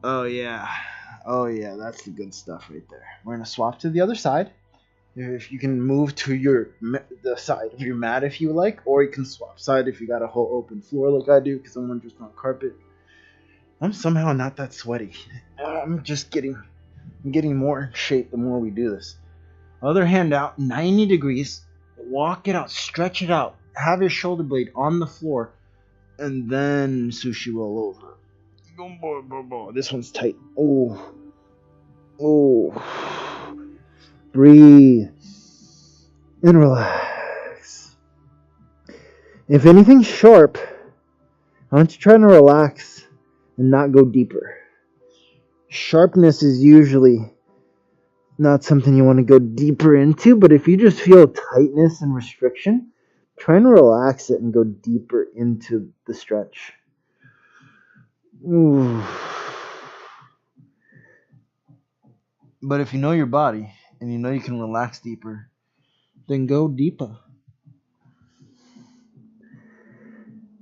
Oh yeah, that's the good stuff right there. We're gonna swap to the other side. If you can move to the side of your mat if you like, or you can swap side if you got a whole open floor like I do, because I'm just on carpet. I'm somehow not that sweaty. I'm getting more in shape the more we do this. Other hand out, 90 degrees. Walk it out, stretch it out. Have your shoulder blade on the floor, and then sushi roll over. This one's tight. Oh. Breathe and relax. If anything's sharp, I want you to try to relax and not go deeper. Sharpness is usually not something you want to go deeper into, but if you just feel tightness and restriction, try and relax it and go deeper into the stretch. Ooh. But if you know your body and you know you can relax deeper, then go deeper.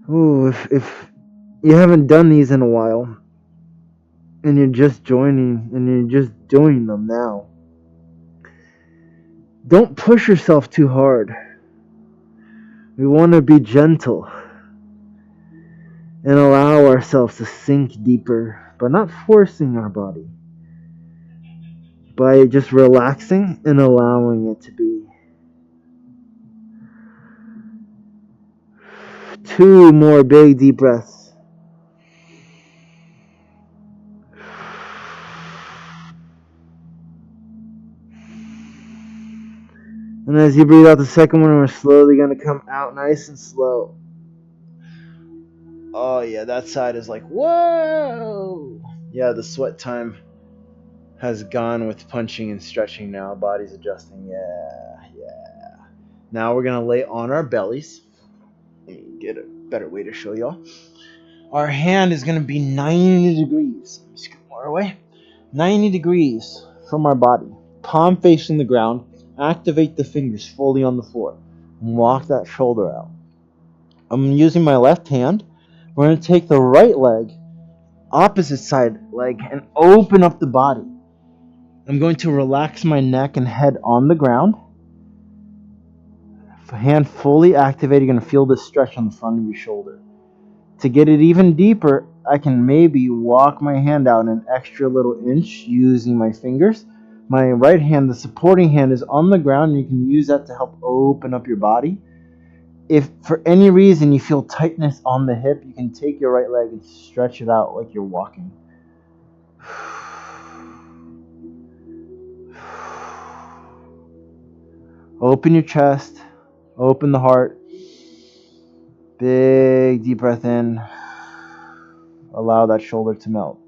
Ooh, if you haven't done these in a while, and you're just joining and you're just doing them now, don't push yourself too hard. We want to be gentle and allow ourselves to sink deeper, but not forcing our body, by just relaxing and allowing it to be. 2 more big deep breaths. And as you breathe out the second one, we're slowly going to come out nice and slow. Oh yeah, that side is like, whoa! Yeah, the sweat time has gone with punching and stretching now. Body's adjusting. Yeah. Now we're going to lay on our bellies. Let me get a better way to show y'all. Our hand is going to be 90 degrees. Scoot more away. 90 degrees from our body. palm facing the ground, activate the fingers fully on the floor, and walk that shoulder out. I'm using my left hand. We're going to take the right leg, opposite side leg, and open up the body. I'm going to relax my neck and head on the ground. Hand fully activated. You're going to feel this stretch on the front of your shoulder. To get it even deeper, I can maybe walk my hand out an extra little inch using my fingers. My right hand, the supporting hand, is on the ground, and you can use that to help open up your body. If for any reason you feel tightness on the hip, you can take your right leg and stretch it out like you're walking. Open your chest, open the heart. Big deep breath in. Allow that shoulder to melt.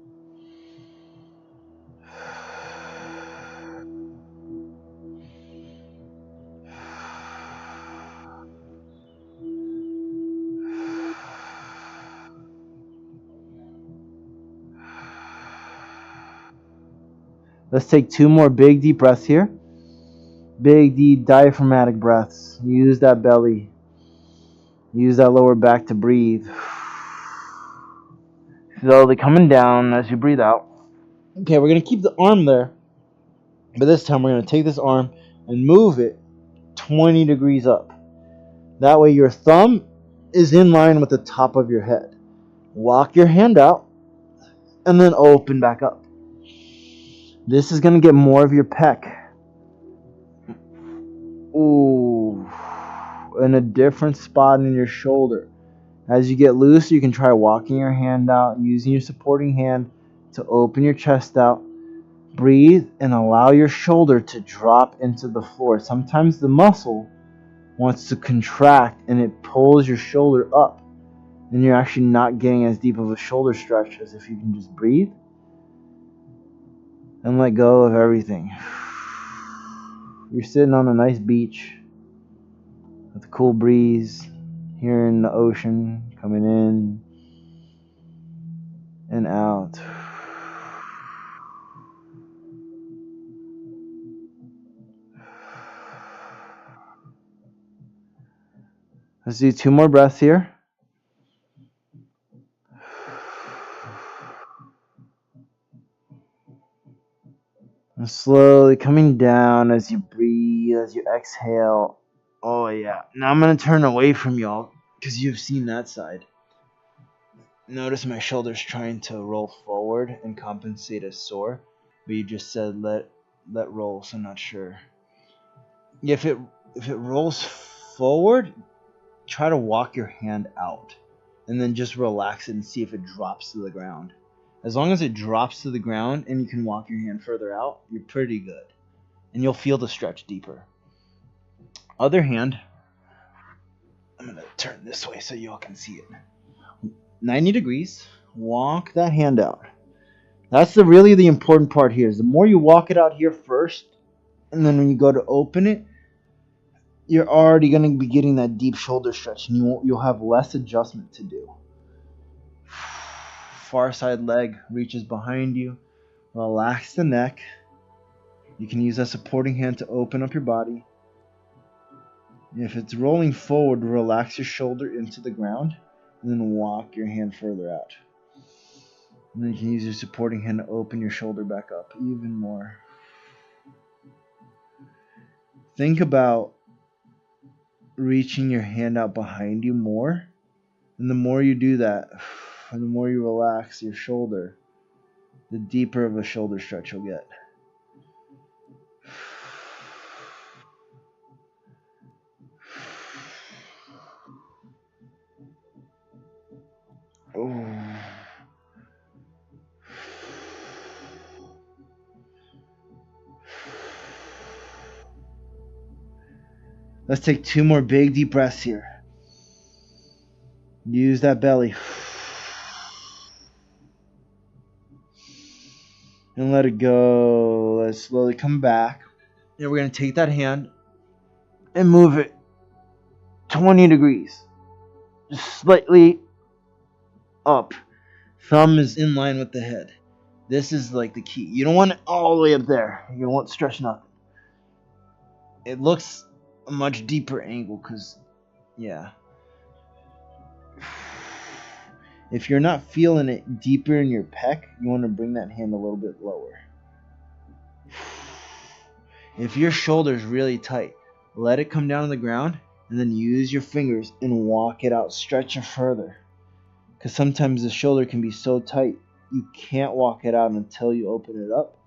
Let's take 2 more big deep breaths here. Big deep diaphragmatic breaths. Use that belly. Use that lower back to breathe. Slowly coming down as you breathe out. Okay, we're going to keep the arm there. But this time we're going to take this arm and move it 20 degrees up. That way your thumb is in line with the top of your head. Walk your hand out and then open back up. This is going to get more of your pec. Ooh. In a different spot in your shoulder. As you get loose, you can try walking your hand out, using your supporting hand to open your chest out. Breathe and allow your shoulder to drop into the floor. Sometimes the muscle wants to contract and it pulls your shoulder up. And you're actually not getting as deep of a shoulder stretch as if you can just breathe and let go of everything. You're sitting on a nice beach with a cool breeze, hearing the ocean coming in and out. Let's do 2 more breaths here. And slowly coming down as you breathe, as you exhale. Oh yeah. Now I'm going to turn away from y'all because you've seen that side. Notice my shoulders trying to roll forward and compensate as sore. But you just said let roll, so I'm not sure. If it rolls forward, try to walk your hand out. And then just relax it and see if it drops to the ground. As long as it drops to the ground and you can walk your hand further out, you're pretty good. And you'll feel the stretch deeper. Other hand, I'm going to turn this way so y'all can see it. 90 degrees, walk that hand out. That's really the important part here. Is the more you walk it out here first, and then when you go to open it, you're already going to be getting that deep shoulder stretch, and you'll have less adjustment to do. Far side leg reaches behind you. Relax the neck. You can use that supporting hand to open up your body. If it's rolling forward, relax your shoulder into the ground and then walk your hand further out. And then you can use your supporting hand to open your shoulder back up even more. Think about reaching your hand out behind you more. And the more you do that, and the more you relax your shoulder, the deeper of a shoulder stretch you'll get. Oh. Let's take 2 more big deep breaths here. Use that belly. And let it go. Let's slowly come back. And we're going to take that hand and move it 20 degrees. Just slightly up. Thumb is in line with the head. This is like the key. You don't want it all the way up there. You don't want to stretch nothing. It looks a much deeper angle because, yeah. If you're not feeling it deeper in your pec, you want to bring that hand a little bit lower. If your shoulder's really tight, let it come down to the ground and then use your fingers and walk it out, stretch it further. Because sometimes the shoulder can be so tight, you can't walk it out until you open it up.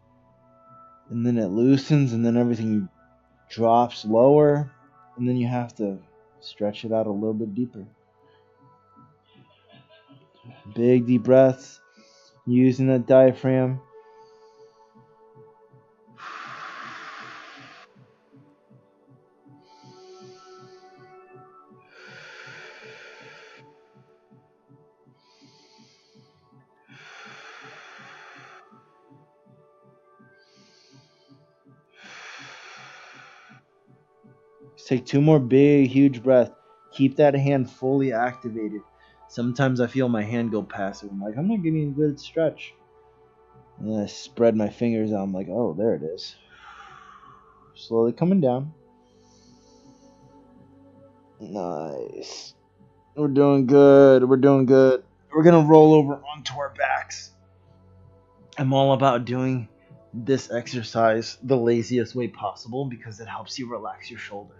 And then it loosens and then everything drops lower. And then you have to stretch it out a little bit deeper. Big deep breaths, using that diaphragm. Just take 2 more big, huge breaths. Keep that hand fully activated. Sometimes I feel my hand go passive. I'm like, I'm not getting a good stretch. And then I spread my fingers out. I'm like, oh, there it is. Slowly coming down. Nice. We're doing good. We're doing good. We're going to roll over onto our backs. I'm all about doing this exercise the laziest way possible because it helps you relax your shoulder.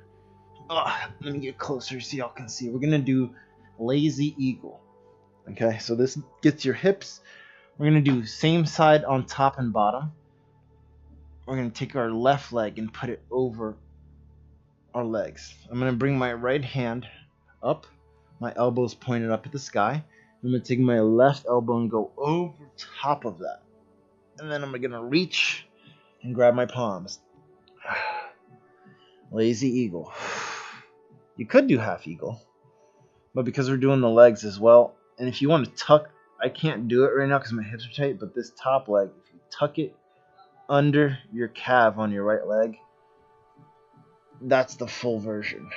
Let me get closer so y'all can see. We're going to do lazy eagle. Okay, so this gets your hips. We're going to do same side on top and bottom. We're going to take our left leg and put it over our legs. I'm going to bring my right hand up. My elbow's pointed up at the sky. I'm going to take my left elbow and go over top of that. And then I'm going to reach and grab my palms. Lazy eagle. You could do half eagle. But because we're doing the legs as well, and if you want to tuck, I can't do it right now because my hips are tight, but this top leg, if you tuck it under your calf on your right leg, that's the full version.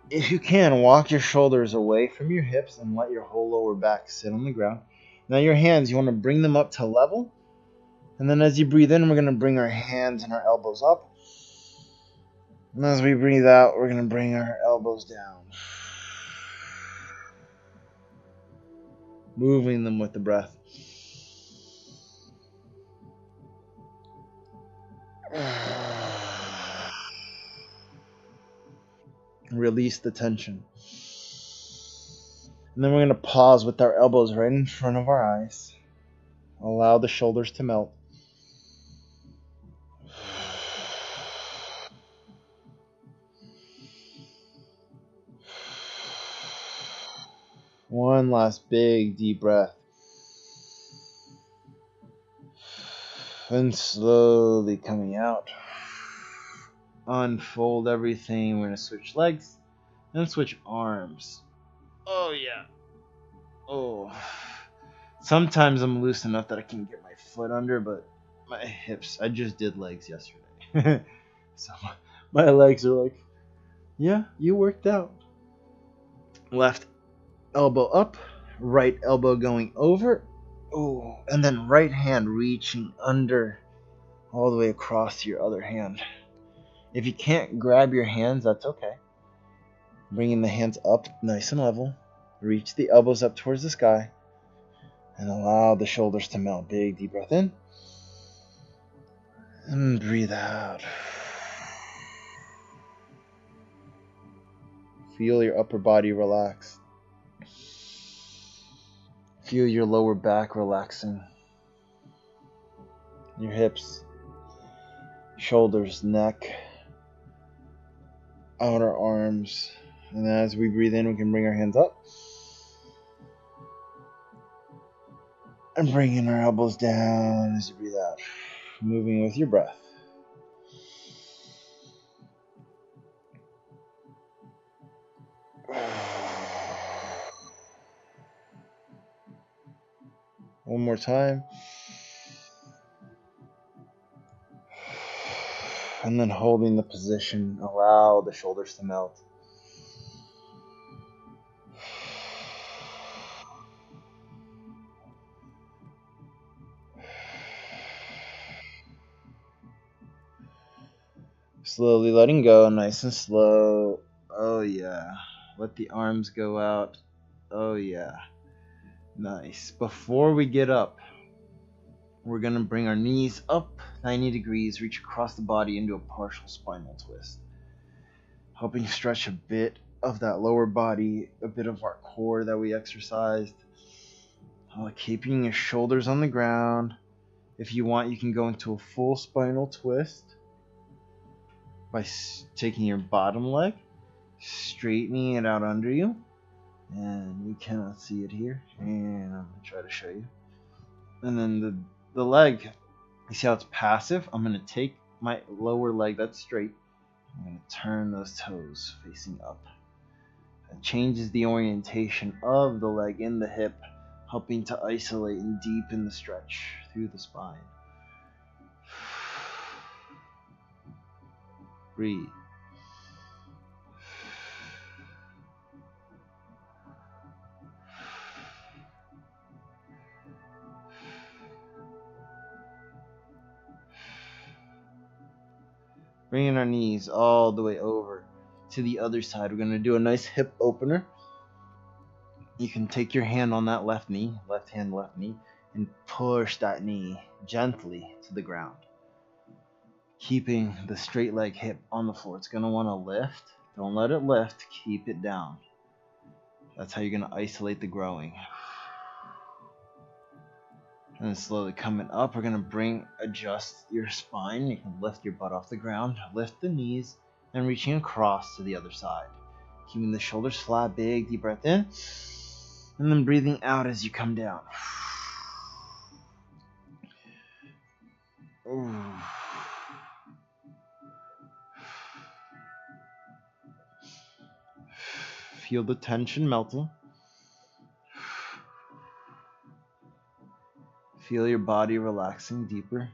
If you can, walk your shoulders away from your hips and let your whole lower back sit on the ground. Now your hands, you want to bring them up to level. And then as you breathe in, we're going to bring our hands and our elbows up. And as we breathe out, we're going to bring our elbows down. Moving them with the breath. Release the tension. And then we're going to pause with our elbows right in front of our eyes. Allow the shoulders to melt. One last big deep breath. And slowly coming out. Unfold everything. We're going to switch legs and switch arms. Oh, yeah. Oh. Sometimes I'm loose enough that I can get my foot under, but my hips, I just did legs yesterday. So my legs are like, yeah, you worked out. Left elbow up, right elbow going over. Oh, and then right hand reaching under all the way across to your other hand. If you can't grab your hands, that's okay. Bringing the hands up nice and level. Reach the elbows up towards the sky. And allow the shoulders to melt. Big deep breath in. And breathe out. Feel your upper body relax. Feel your lower back relaxing. Your hips, shoulders, neck, outer arms. And as we breathe in, we can bring our hands up. And bringing our elbows down as you breathe out. Moving with your breath. One more time. And then holding the position, allow the shoulders to melt. Slowly letting go, nice and slow. Oh yeah. Let the arms go out. Oh yeah. Nice. Before we get up, we're gonna bring our knees up 90 degrees, reach across the body into a partial spinal twist. Helping stretch a bit of that lower body, a bit of our core that we exercised. Keeping your shoulders on the ground. If you want, you can go into a full spinal twist by taking your bottom leg, straightening it out under you. And you cannot see it here. And I'm going to try to show you. And then the leg, you see how it's passive? I'm going to take my lower leg that's straight. I'm going to turn those toes facing up. It changes the orientation of the leg in the hip, helping to isolate and deepen the stretch through the spine. Breathe. Bringing our knees all the way over to the other side. We're going to do a nice hip opener. You can take your hand on that left knee, left hand, left knee, and push that knee gently to the ground. Keeping the straight leg hip on the floor. It's going to want to lift. Don't let it lift. Keep it down. That's how you're going to isolate the growing. And then slowly coming up, we're going to adjust your spine. You can lift your butt off the ground, lift the knees, and reaching across to the other side. Keeping the shoulders flat, big, deep breath in. And then breathing out as you come down. Ooh. Feel the tension melting. Feel your body relaxing deeper.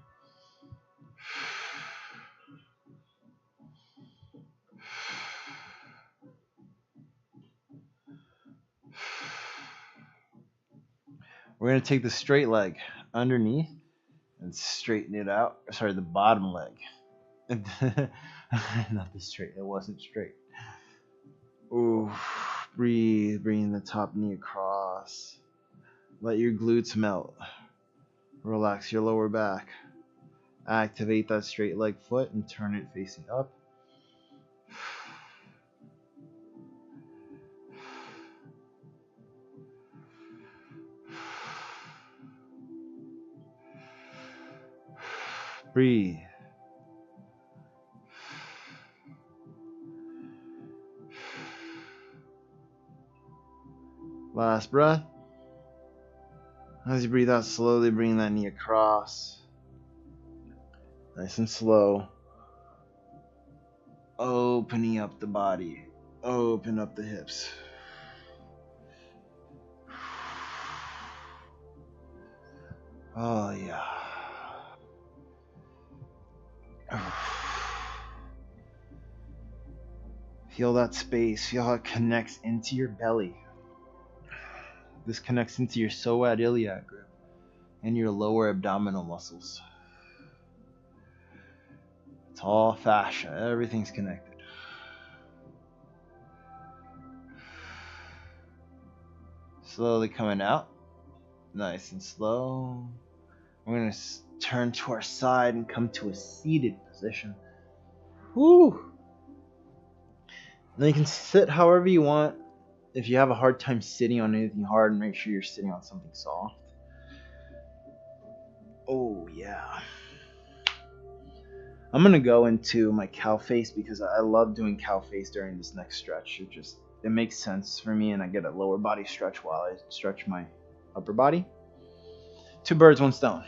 We're going to take the straight leg underneath and straighten it out. Sorry, the bottom leg. Not the straight. It wasn't straight. Ooh, breathe. Bringing the top knee across. Let your glutes melt. Relax your lower back. Activate that straight leg foot and turn it facing up. Breathe. Last breath. As you breathe out, slowly bring that knee across. Nice and slow. Opening up the body. Open up the hips. Oh, yeah. Feel that space. Feel how it connects into your belly. This connects into your psoas iliac grip and your lower abdominal muscles. It's all fascia. Everything's connected. Slowly coming out. Nice and slow. We're going to turn to our side and come to a seated position. Woo! Now you can sit however you want. If you have a hard time sitting on anything hard, make sure you're sitting on something soft. Oh, yeah. I'm going to go into my cow face because I love doing cow face during this next stretch. It makes sense for me, and I get a lower body stretch while I stretch my upper body. 2 birds, 1 stone.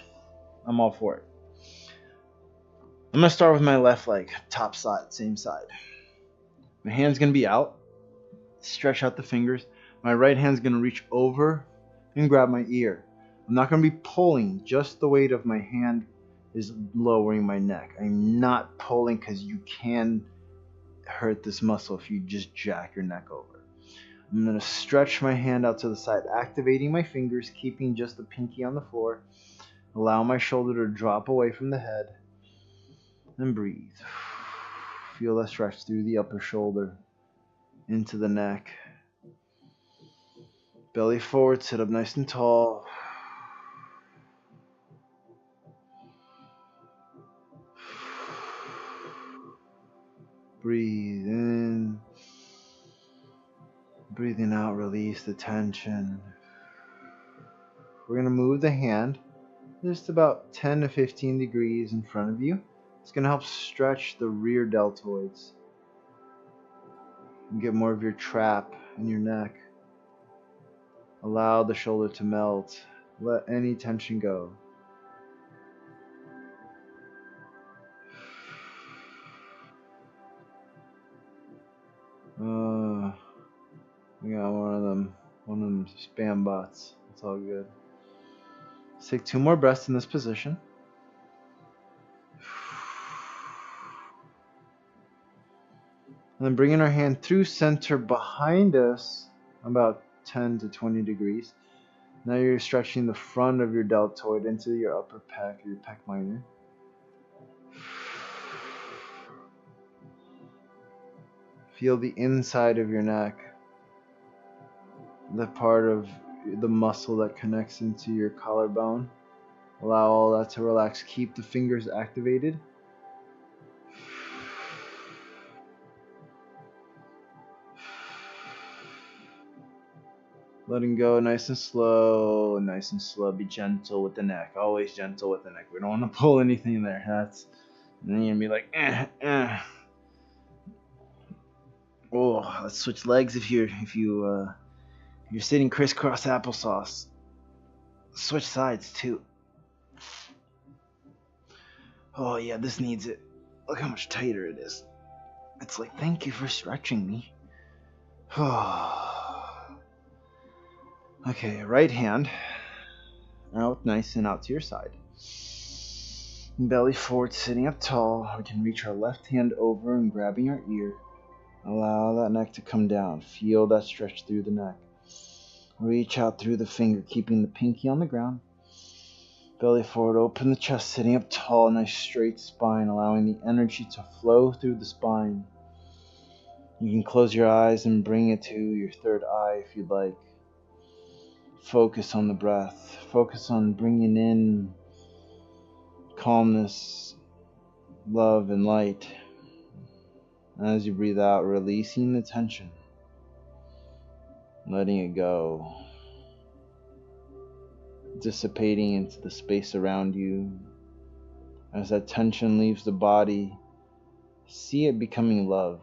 I'm all for it. I'm going to start with my left leg, top side, same side. My hand's going to be out. Stretch out the fingers. My right hand's going to reach over and grab my ear. I'm not going to be pulling. Just the weight of my hand is lowering my neck. I'm not pulling because you can hurt this muscle if you just jack your neck over. I'm going to stretch my hand out to the side, activating my fingers, keeping just the pinky on the floor. Allow my shoulder to drop away from the head. And breathe. Feel that stretch through the upper shoulder, into the neck. Belly forward, sit up nice and tall. Breathe in. Breathing out, release the tension. We're going to move the hand just about 10 to 15 degrees in front of you. It's going to help stretch the rear deltoids and get more of your trap in your neck. Allow the shoulder to melt. Let any tension go. We got one of them spam bots. It's all good. Let's take 2 more breaths in this position. And then bringing our hand through center behind us, about 10 to 20 degrees. Now you're stretching the front of your deltoid into your upper pec, your pec minor. Feel the inside of your neck, the part of the muscle that connects into your collarbone. Allow all that to relax. Keep the fingers activated. Letting go nice and slow, nice and slow. Be gentle with the neck. Always gentle with the neck. We don't want to pull anything there. And then you're going to be like, Oh, let's switch legs if you're sitting crisscross applesauce. Switch sides too. Oh yeah, this needs it. Look how much tighter it is. It's like, thank you for stretching me. Okay, right hand out nice and out to your side. Belly forward, sitting up tall. We can reach our left hand over and grabbing our ear. Allow that neck to come down. Feel that stretch through the neck. Reach out through the finger, keeping the pinky on the ground. Belly forward, open the chest, sitting up tall, nice straight spine, allowing the energy to flow through the spine. You can close your eyes and bring it to your third eye if you'd like. Focus on the breath. Focus on bringing in calmness, love, and light. As you breathe out, releasing the tension, letting it go, dissipating into the space around you. As that tension leaves the body, see it becoming love.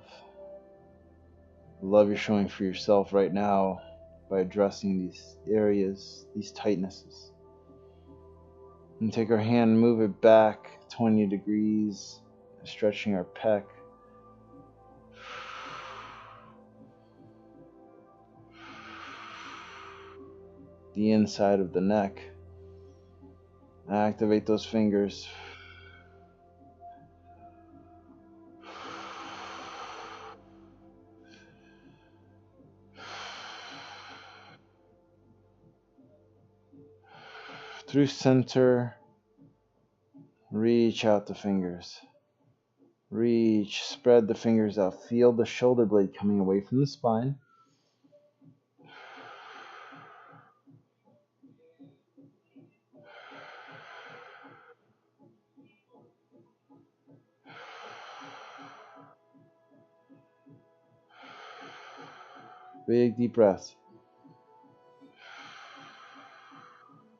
The love you're showing for yourself right now by addressing these areas, these tightnesses. And take our hand, move it back 20 degrees, stretching our pec. The inside of the neck. Activate those fingers. Through center, reach out the fingers. Reach, spread the fingers out. Feel the shoulder blade coming away from the spine. Big deep breaths.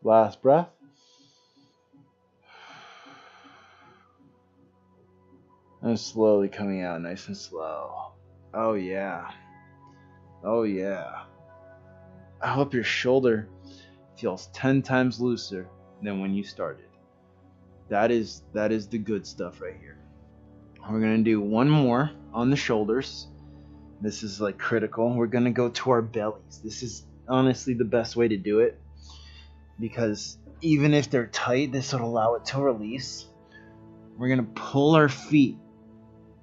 Last breath. And slowly coming out, nice and slow. Oh yeah. Oh yeah. I hope your shoulder feels 10 times looser than when you started. That is the good stuff right here. We're gonna do one more on the shoulders. This is like critical. We're gonna go to our bellies. This is honestly the best way to do it, because even if they're tight, this will allow it to release. We're gonna pull our feet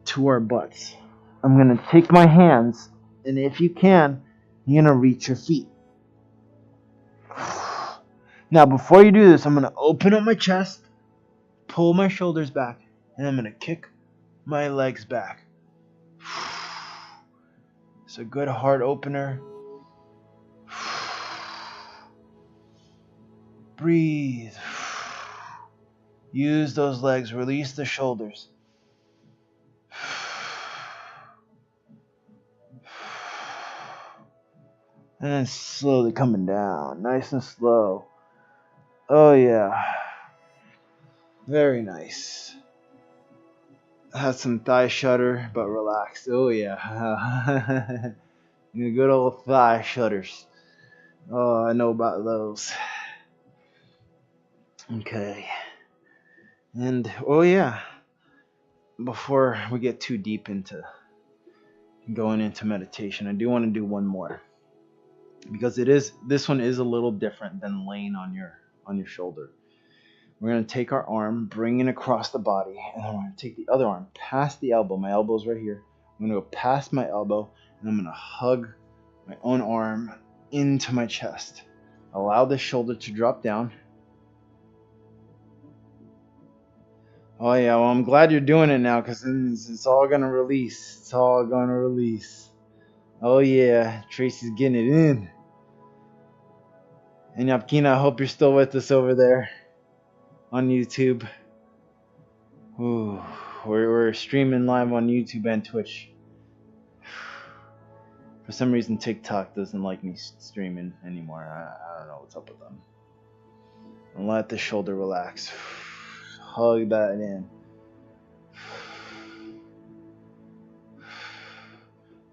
to our butts. I'm gonna take my hands, and if you can, you're gonna reach your feet. Now before you do this, I'm gonna open up my chest, pull my shoulders back, and I'm gonna kick my legs back. It's a good heart opener. Breathe. Use those legs. Release the shoulders. And then slowly coming down. Nice and slow. Oh, yeah. Very nice. Had some thigh shudder, but relaxed. Oh, yeah. Good old thigh shudders. Oh, I know about those. Okay. And, oh, yeah. Before we get too deep into going into meditation, I do want to do one more. Because this one is a little different than laying on your shoulder. We're going to take our arm, bring it across the body, and then we're going to take the other arm past the elbow. My elbow's right here. I'm going to go past my elbow, and I'm going to hug my own arm into my chest. Allow the shoulder to drop down. Oh yeah, well I'm glad you're doing it now because it's all going to release. It's all going to release. Oh yeah, Tracy's getting it in. And Yapkina, I hope you're still with us over there on YouTube. Ooh, we're streaming live on YouTube and Twitch. For some reason, TikTok doesn't like me streaming anymore. I don't know what's up with them. And let the shoulder relax. Hug that in.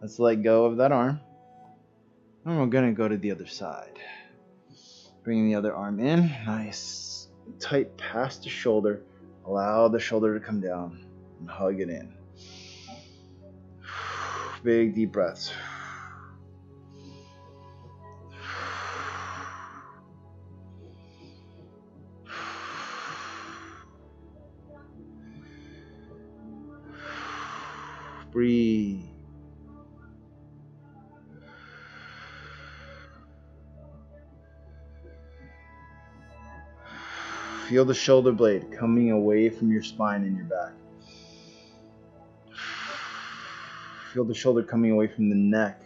Let's let go of that arm. And we're going to go to the other side. Bringing the other arm in. Nice. Tight past the shoulder. Allow the shoulder to come down. And hug it in. Big deep breaths. Breathe. Feel the shoulder blade coming away from your spine and your back. Feel the shoulder coming away from the neck.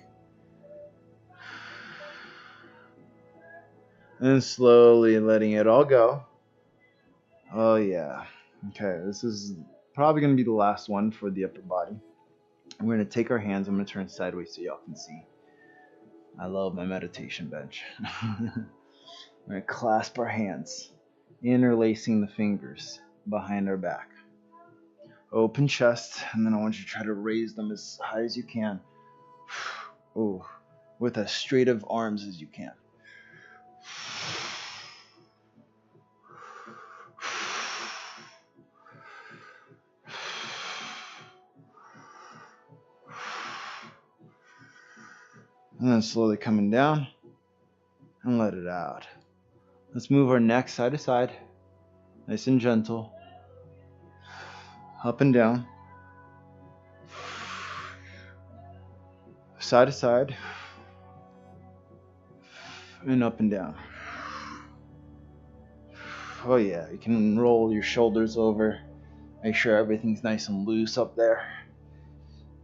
And slowly letting it all go. Oh yeah. Okay, this is probably going to be the last one for the upper body. We're going to take our hands. I'm going to turn sideways so y'all can see. I love my meditation bench. We're going to clasp our hands, interlacing the fingers behind our back. Open chest, and then I want you to try to raise them as high as you can. Ooh, with as straight of arms as you can. And then slowly coming down and let it out. Let's move our neck side to side, nice and gentle. Up and down. Side to side. And up and down. Oh yeah, you can roll your shoulders over. Make sure everything's nice and loose up there.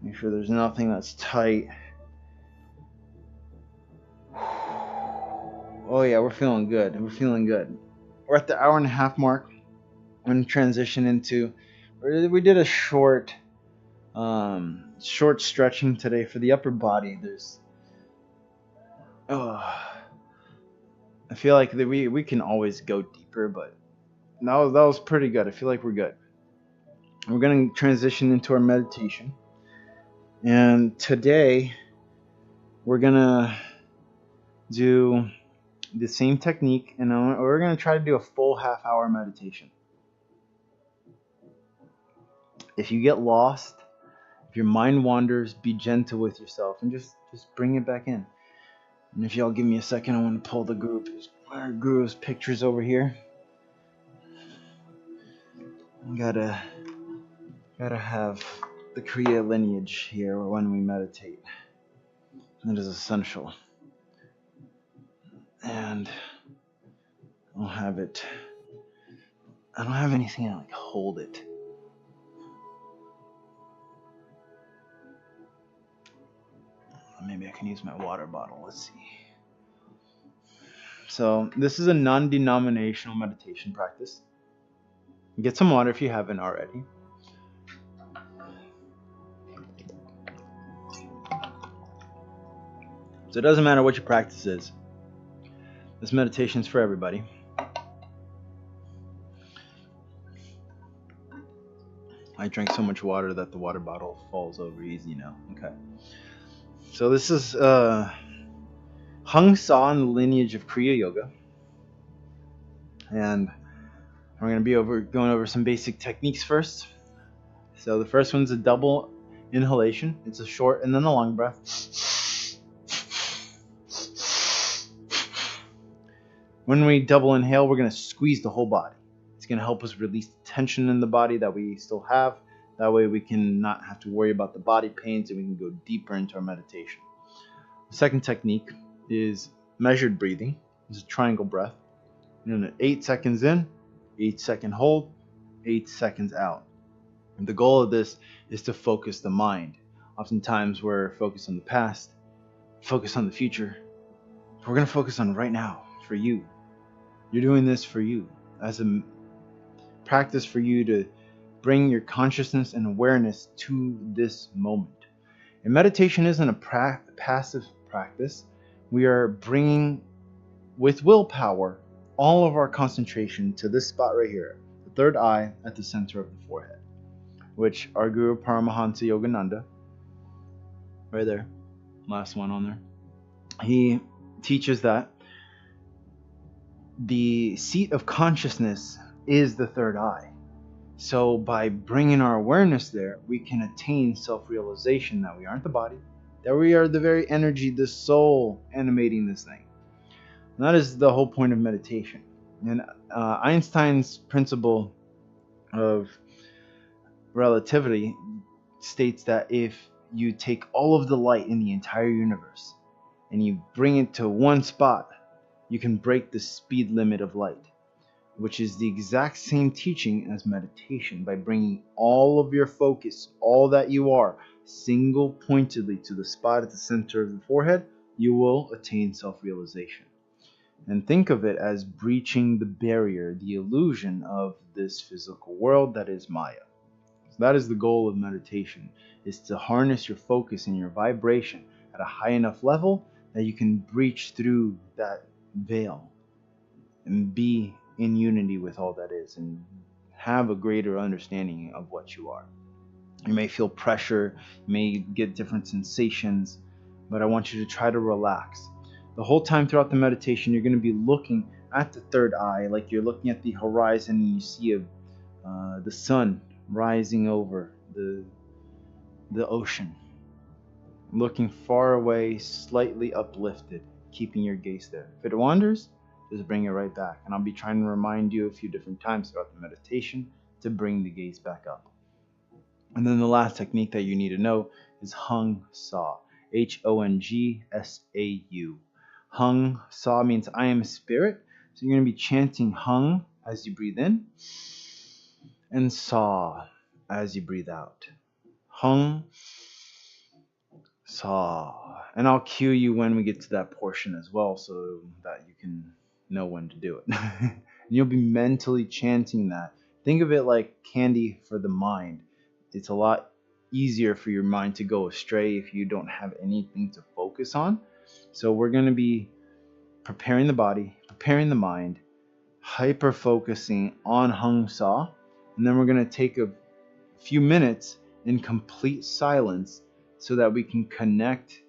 Make sure there's nothing that's tight. Oh yeah, we're feeling good. We're feeling good. We're at the hour-and-a-half mark. I'm going to transition into... We did a short stretching today for the upper body. I feel like we can always go deeper, but that was pretty good. I feel like we're good. We're going to transition into our meditation. And today, we're going to do the same technique, and we're going to try to do a full half-hour meditation. If you get lost, if your mind wanders, be gentle with yourself and just bring it back in. And if y'all give me a second, I want to pull the our guru's pictures over here. Gotta have the Kriya lineage here when we meditate. That is essential. And I don't have anything to hold it. can use my water bottle. Let's see. So this is a non-denominational meditation practice. Get some water if you haven't already. So it doesn't matter what your practice is. This meditation is for everybody. I drank so much water that the water bottle falls over easy now. Okay. So this is Hung Sa in the lineage of Kriya Yoga. And we're going to be going over some basic techniques first. So the first one's a double inhalation. It's a short and then a long breath. When we double inhale, we're going to squeeze the whole body. It's going to help us release the tension in the body that we still have. That way we can not have to worry about the body pains and we can go deeper into our meditation. The second technique is measured breathing. It's a triangle breath. You're going to 8 seconds in, 8-second hold, 8 seconds out. And the goal of this is to focus the mind. Oftentimes we're focused on the past, focused on the future. We're going to focus on right now for you. You're doing this for you as a practice for you to bring your consciousness and awareness to this moment. And meditation isn't a passive practice. We are bringing, with willpower, all of our concentration to this spot right here, the third eye at the center of the forehead, which our Guru Paramahansa Yogananda, right there, last one on there, he teaches that the seat of consciousness is the third eye. So by bringing our awareness there, we can attain self-realization that we aren't the body, that we are the very energy, the soul animating this thing. And that is the whole point of meditation. And Einstein's principle of relativity states that if you take all of the light in the entire universe and you bring it to one spot, you can break the speed limit of light, which is the exact same teaching as meditation. By bringing all of your focus, all that you are, single pointedly to the spot at the center of the forehead, you will attain self-realization. And think of it as breaching the barrier, the illusion of this physical world that is Maya. So that is the goal of meditation, is to harness your focus and your vibration at a high enough level that you can breach through that veil and be in unity with all that is and have a greater understanding of what you are. You may feel pressure, you may get different sensations, but I want you to try to relax. The whole time throughout the meditation, you're going to be looking at the third eye, like you're looking at the horizon and you see the sun rising over the ocean, looking far away, slightly uplifted, keeping your gaze there. If it wanders, just bring it right back. And I'll be trying to remind you a few different times throughout the meditation to bring the gaze back up. And then the last technique that you need to know is Hung Sa. H-O-N-G-S-A-U. Hung Sa means I am spirit. So you're going to be chanting Hung as you breathe in and Sa as you breathe out. Hung Sa. And I'll cue you when we get to that portion as well so that you can know when to do it. And you'll be mentally chanting that. Think of it like candy for the mind. It's a lot easier for your mind to go astray if you don't have anything to focus on. So we're going to be preparing the body, preparing the mind, hyper focusing on Hung Sa, and then we're going to take a few minutes in complete silence so that we can connect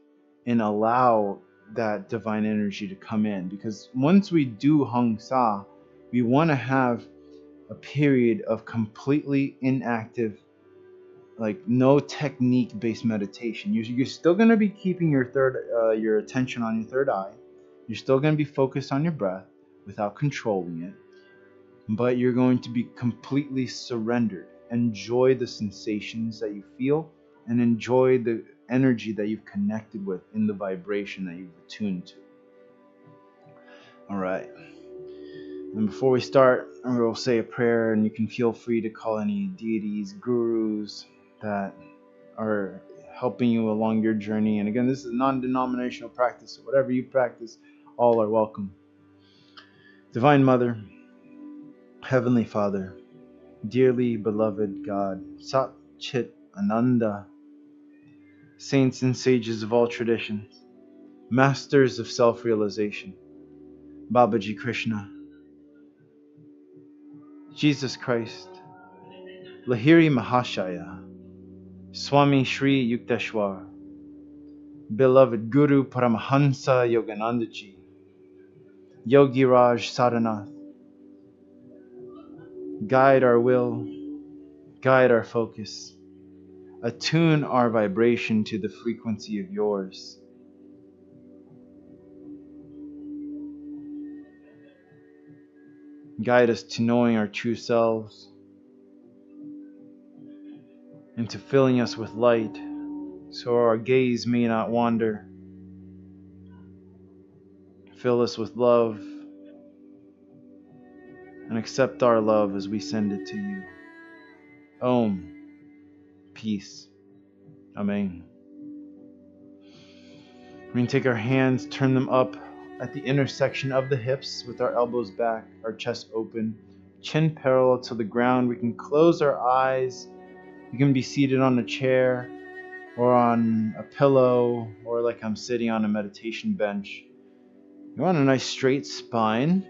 and allow that divine energy to come in. Because once we do Hung Sa, we want to have a period of completely inactive, like no technique based meditation. You're still going to be keeping your attention on your third eye. You're still going to be focused on your breath without controlling it, but you're going to be completely surrendered. Enjoy the sensations that you feel and enjoy the energy that you've connected with in the vibration that you've attuned to. All right. And before we start, we'll say a prayer, and you can feel free to call any deities, gurus that are helping you along your journey. And again, this is a non-denominational practice, so whatever you practice, all are welcome. Divine Mother, Heavenly Father, dearly beloved God, Sat Chit Ananda, saints and sages of all traditions, masters of self-realization, Babaji Krishna, Jesus Christ, Lahiri Mahashaya, Swami Shri Yukteswar, beloved Guru Paramahansa Yoganandaji, Yogi Raj Sadhanath, guide our will, guide our focus, attune our vibration to the frequency of yours. Guide us to knowing our true selves and to filling us with light so our gaze may not wander. Fill us with love and accept our love as we send it to you. Om. Peace. Amen. We're going to take our hands, turn them up at the intersection of the hips with our elbows back, our chest open, chin parallel to the ground. We can close our eyes. You can be seated on a chair or on a pillow or like I'm sitting on a meditation bench. You want a nice straight spine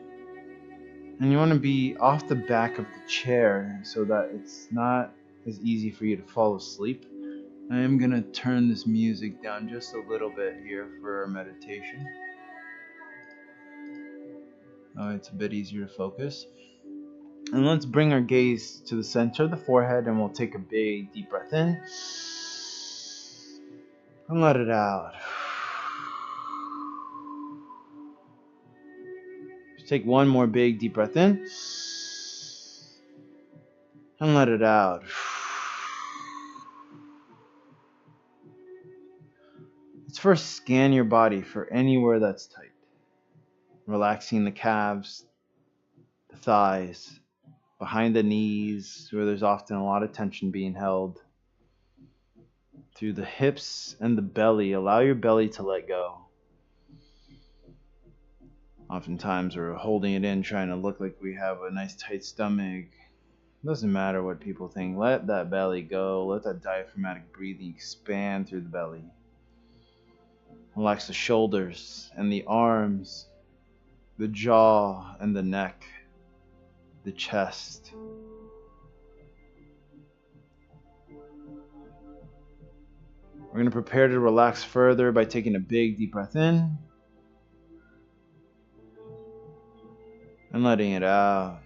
and you want to be off the back of the chair so that it's not as easy for you to fall asleep. I am going to turn this music down just a little bit here for our meditation. Oh, it's a bit easier to focus. And let's bring our gaze to the center of the forehead and we'll take a big deep breath in. And let it out. Just take one more big deep breath in. And let it out. Let's first scan your body for anywhere that's tight. Relaxing the calves, the thighs, behind the knees, where there's often a lot of tension being held. Through the hips and the belly, allow your belly to let go. Oftentimes we're holding it in, trying to look like we have a nice tight stomach. It doesn't matter what people think. Let that belly go. Let that diaphragmatic breathing expand through the belly. Relax the shoulders and the arms, the jaw and the neck, the chest. We're going to prepare to relax further by taking a big deep breath in and letting it out.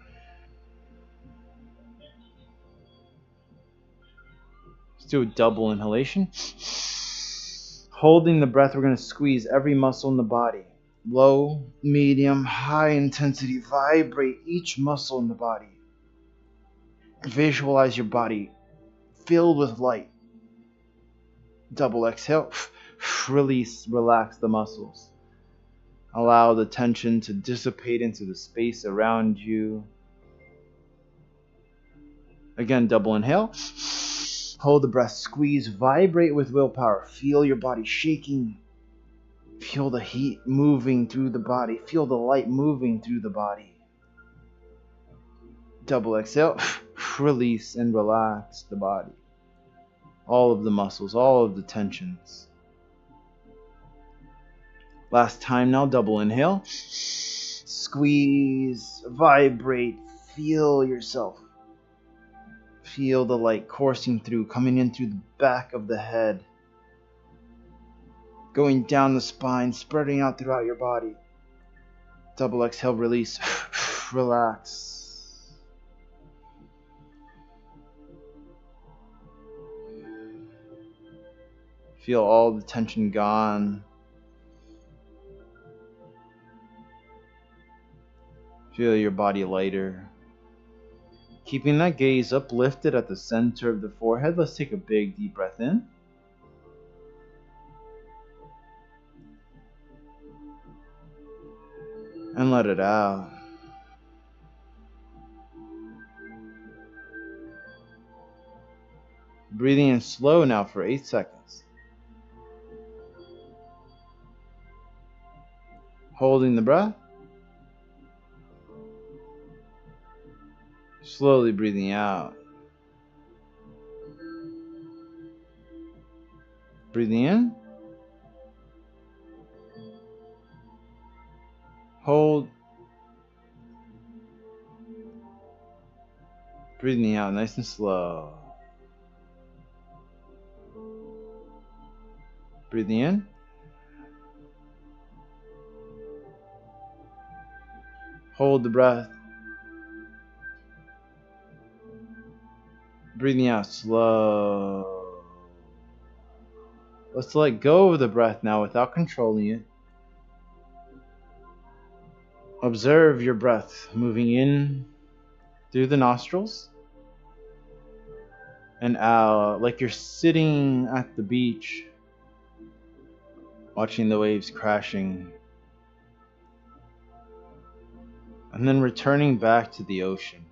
Let's do a double inhalation. Holding the breath, we're going to squeeze every muscle in the body. Low, medium, high intensity. Vibrate each muscle in the body. Visualize your body filled with light. Double exhale. Release, relax the muscles. Allow the tension to dissipate into the space around you. Again, double inhale. Hold the breath, squeeze, vibrate with willpower. Feel your body shaking. Feel the heat moving through the body. Feel the light moving through the body. Double exhale. Release and relax the body. All of the muscles, all of the tensions. Last time now, double inhale. Squeeze, vibrate, feel yourself. Feel the light coursing through, coming in through the back of the head. Going down the spine, spreading out throughout your body. Double exhale, release, relax. Feel all the tension gone. Feel your body lighter. Keeping that gaze uplifted at the center of the forehead, let's take a big deep breath in. And let it out. Breathing in slow now for 8 seconds. Holding the breath. Slowly breathing out. Breathing in. Hold. Breathing out nice and slow. Breathing in. Hold the breath. Breathing out slow. Let's let go of the breath now without controlling it. Observe your breath moving in through the nostrils and out like you're sitting at the beach watching the waves crashing and then returning back to the ocean.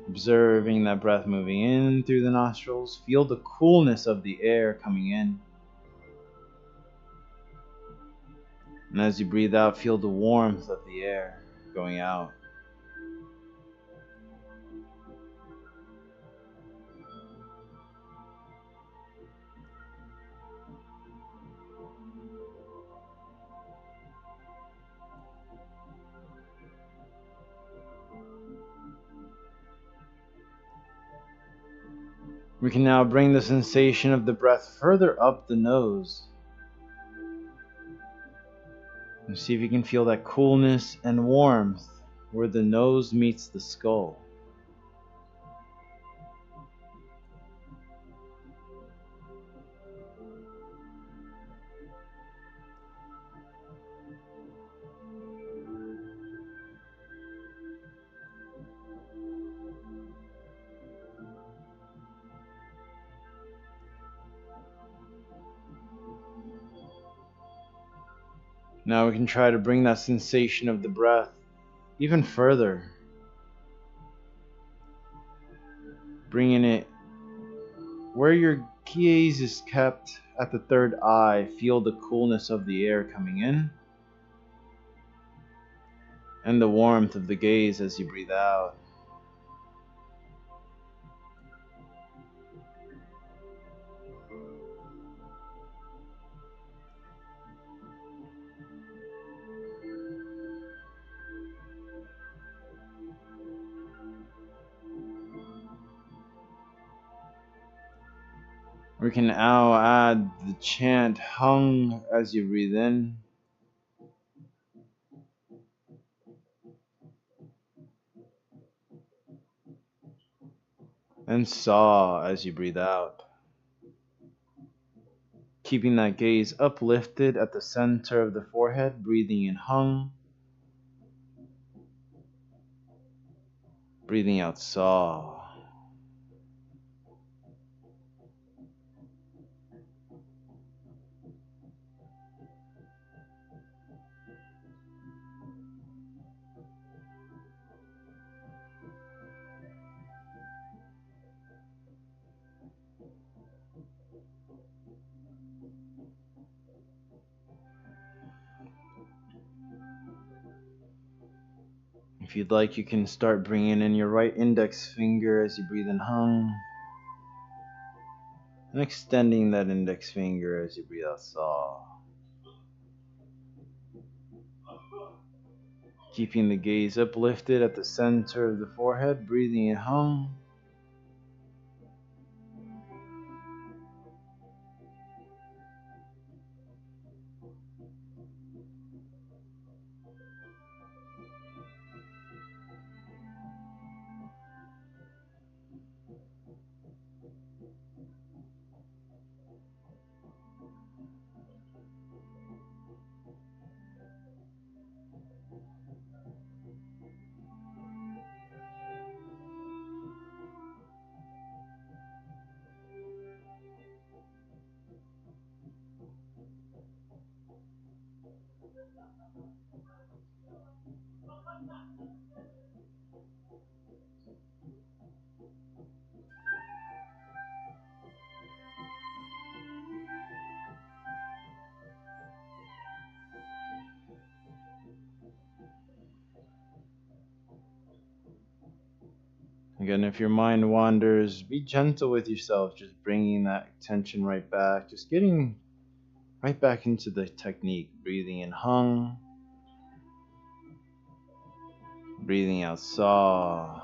Observing that breath moving in through the nostrils, feel the coolness of the air coming in. And as you breathe out, feel the warmth of the air going out. We can now bring the sensation of the breath further up the nose. And see if you can feel that coolness and warmth where the nose meets the skull. Now we can try to bring that sensation of the breath even further. Bringing it where your gaze is kept at the third eye. Feel the coolness of the air coming in and the warmth of the gaze as you breathe out. We can now add the chant hung as you breathe in and saw as you breathe out. Keeping that gaze uplifted at the center of the forehead, breathing in hung, breathing out saw. If you'd like, you can start bringing in your right index finger as you breathe in hung, and extending that index finger as you breathe out saw. Keeping the gaze uplifted at the center of the forehead, breathing in hung. Again, if your mind wanders, be gentle with yourself, just bringing that attention right back, just getting right back into the technique. Breathing in hung, breathing out saw.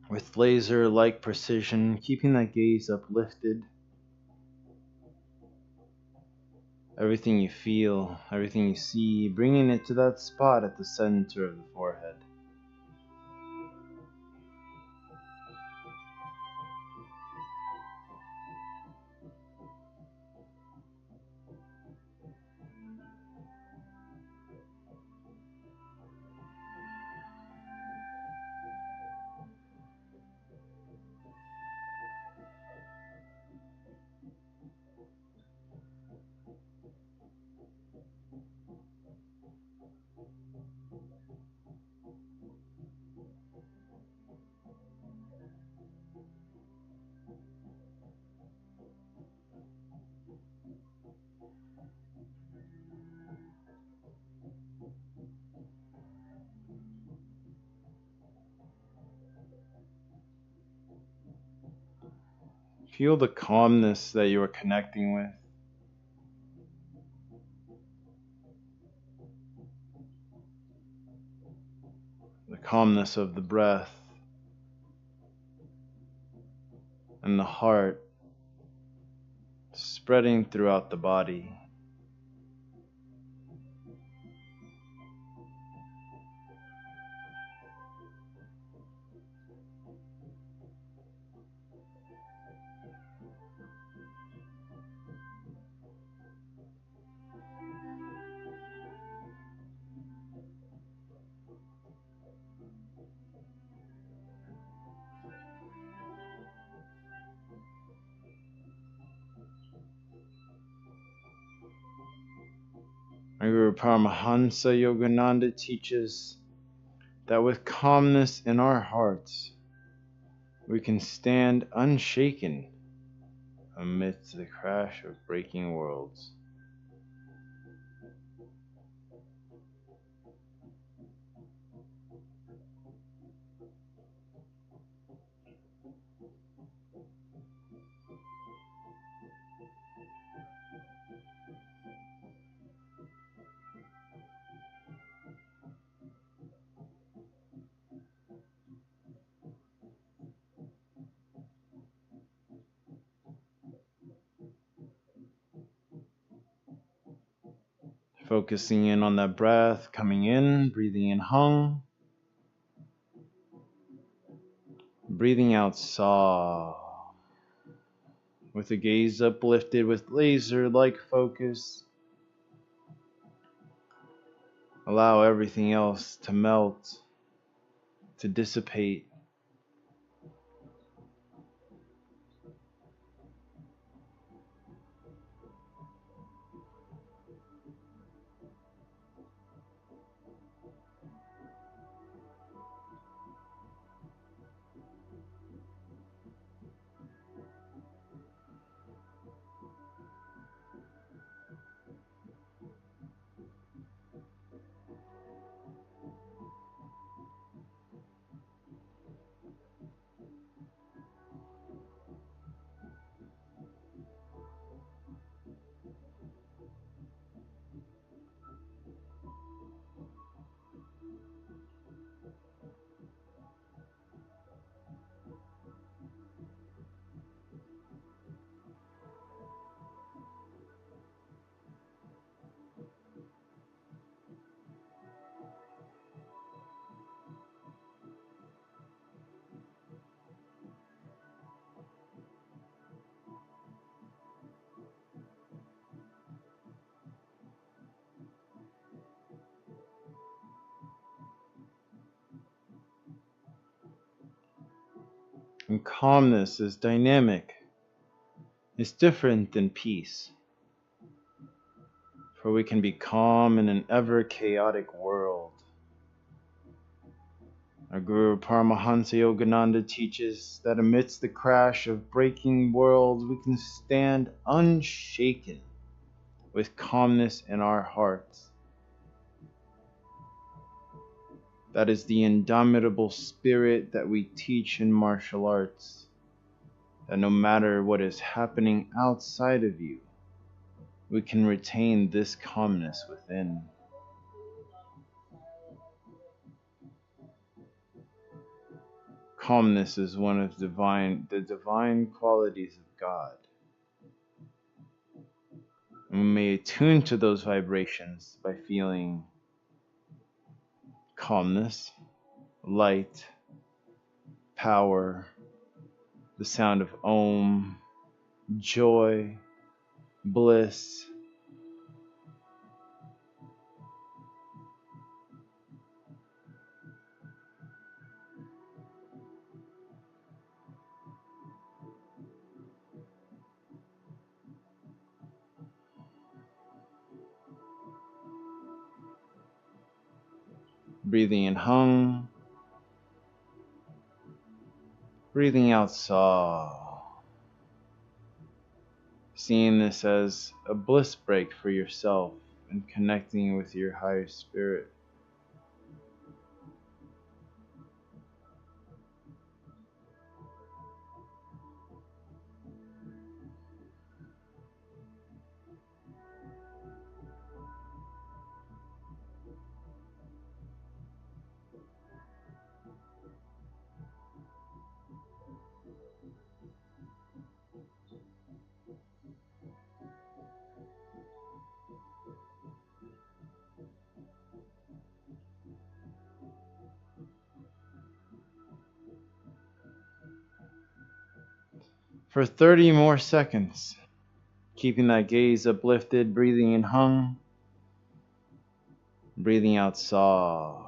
With laser-like precision, keeping that gaze uplifted. Everything you feel, everything you see, bringing it to that spot at the center of the forehead. Feel the calmness that you are connecting with. The calmness of the breath and the heart spreading throughout the body. Our Guru Paramahansa Yogananda teaches that with calmness in our hearts, we can stand unshaken amidst the crash of breaking worlds. Focusing in on that breath, coming in, breathing in hung, breathing out saw, with the gaze uplifted with laser-like focus. Allow everything else to melt, to dissipate. And calmness is dynamic. It's different than peace. For we can be calm in an ever chaotic world. Our Guru Paramahansa Yogananda teaches that amidst the crash of breaking worlds, we can stand unshaken with calmness in our hearts. That is the indomitable spirit that we teach in martial arts. That no matter what is happening outside of you, we can retain this calmness within. Calmness is one of the divine qualities of God. And we may attune to those vibrations by feeling calmness, light, power, the sound of Om, joy, bliss. Breathing in hung, breathing out saw. Seeing this as a bliss break for yourself and connecting with your higher spirit. For 30 more seconds, keeping that gaze uplifted, breathing in hung, breathing out saw.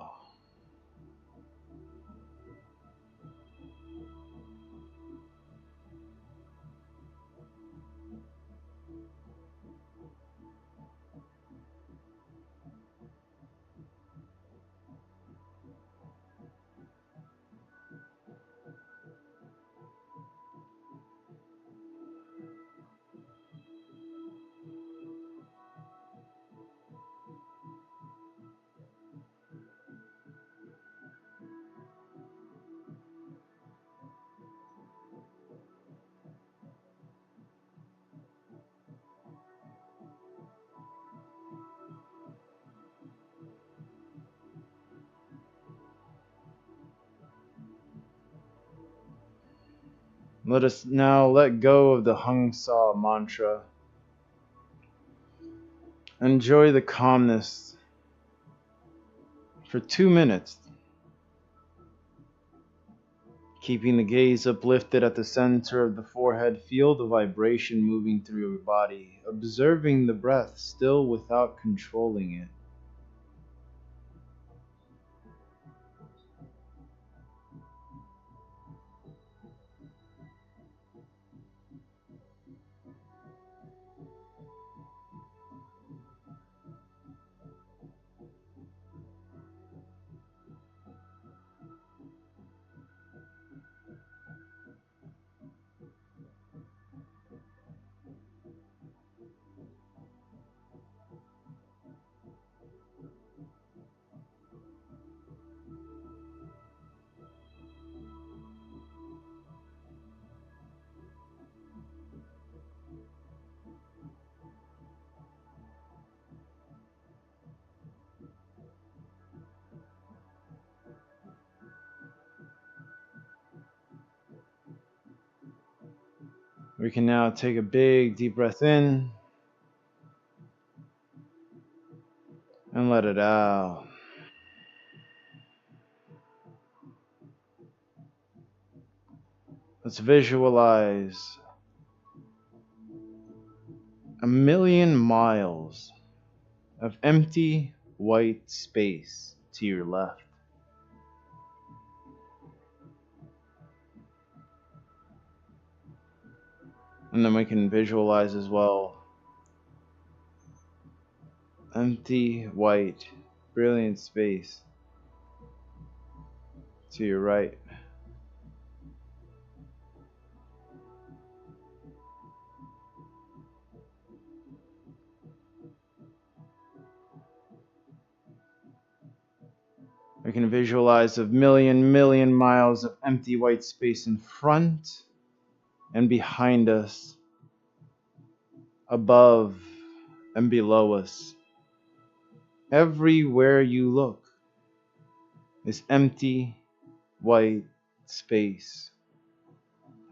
Let us now let go of the Hung Sa mantra. Enjoy the calmness for 2 minutes, keeping the gaze uplifted at the center of the forehead. Feel the vibration moving through your body, observing the breath still without controlling it. We can now take a big deep breath in and let it out. Let's visualize 1,000,000 miles of empty white space to your left. And then we can visualize as well empty, white, brilliant space to your right. We can visualize a million miles of empty white space in front and behind us, above and below us. Everywhere you look is empty white space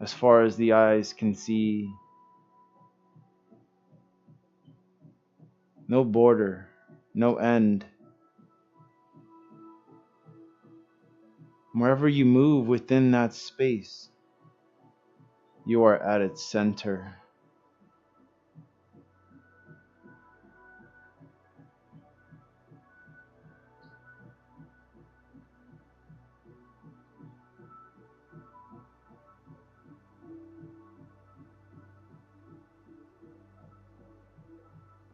as far as the eyes can see. No border, no end. Wherever you move within that space, you are at its center.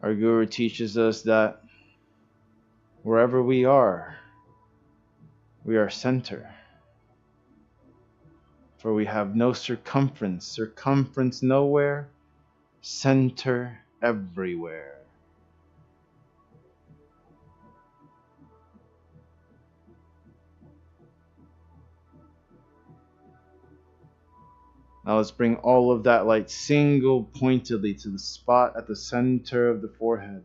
Our Guru teaches us that wherever we are center. For we have no circumference, circumference nowhere, center everywhere. Now let's bring all of that light single pointedly to the spot at the center of the forehead.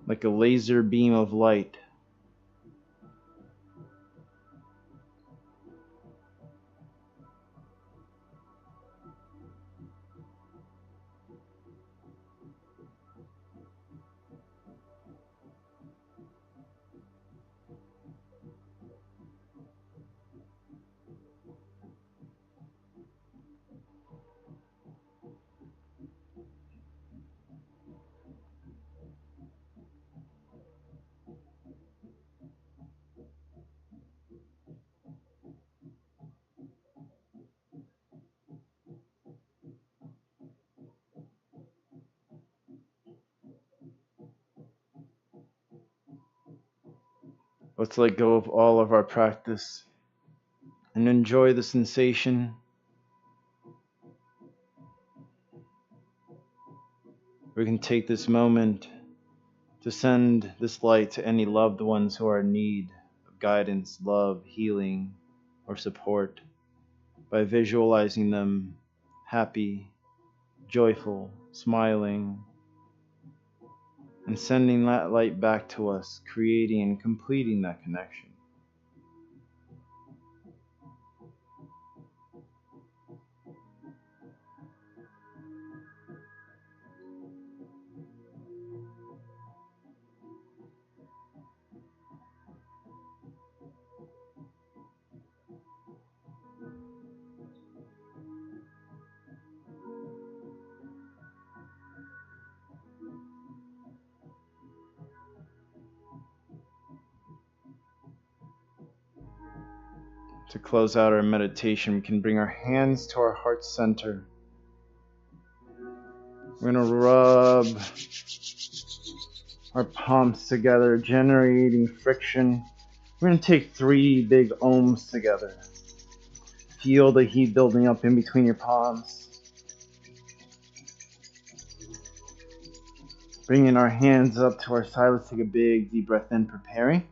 Like a laser beam of light. Let's let go of all of our practice and enjoy the sensation. We can take this moment to send this light to any loved ones who are in need of guidance, love, healing, or support by visualizing them happy, joyful, smiling, and sending that light back to us, creating and completing that connection. To close out our meditation, we can bring our hands to our heart center. We're going to rub our palms together, generating friction. We're going to take 3 big ohms together. Feel the heat building up in between your palms. Bringing our hands up to our side, let's take a big deep breath in, preparing.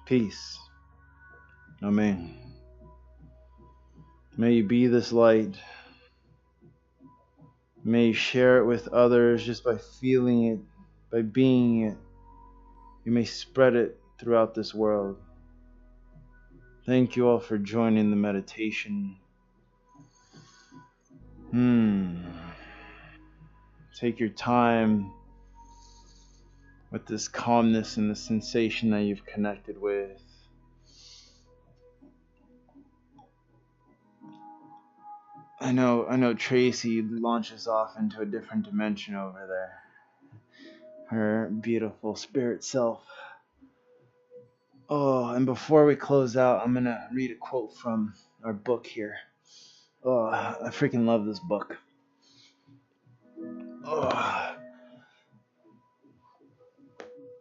Peace. Amen. May you be this light. May you share it with others just by feeling it, by being it. You may spread it throughout this world. Thank you all for joining the meditation. Take your time with this calmness and the sensation that you've connected with. I know Tracy launches off into a different dimension over there. Her beautiful spirit self. Oh, and before we close out, I'm gonna read a quote from our book here. Oh, I freaking love this book. Oh.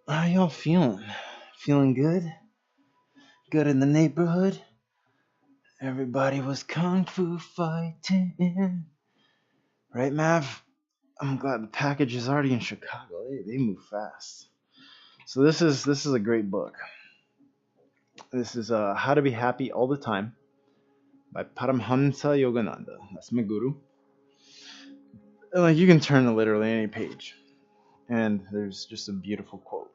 How y'all feeling? Feeling good? Good in the neighborhood? Everybody was kung fu fighting. Right, Mav? I'm glad the package is already in Chicago. They move fast. So this is a great book. This is How to Be Happy All the Time by Paramhansa Yogananda. That's my guru. And like you can turn to literally any page, and there's just a beautiful quote.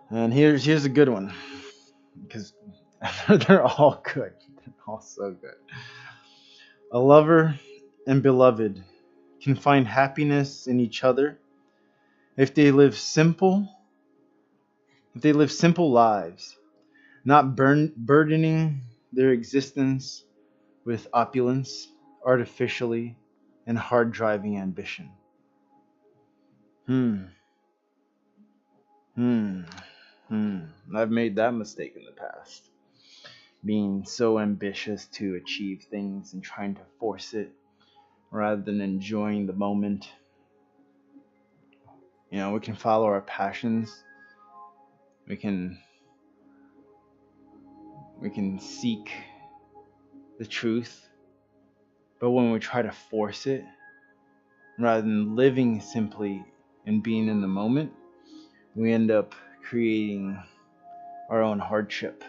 And here's a good one, because they're all good. They're all so good. A lover and beloved can find happiness in each other if they live simple lives, not burdening their existence with opulence, artificially, and hard-driving ambition. I've made that mistake in the past. Being so ambitious to achieve things and trying to force it rather than enjoying the moment. You know, we can follow our passions. We can seek the truth. But when we try to force it, rather than living simply and being in the moment, we end up creating our own hardship.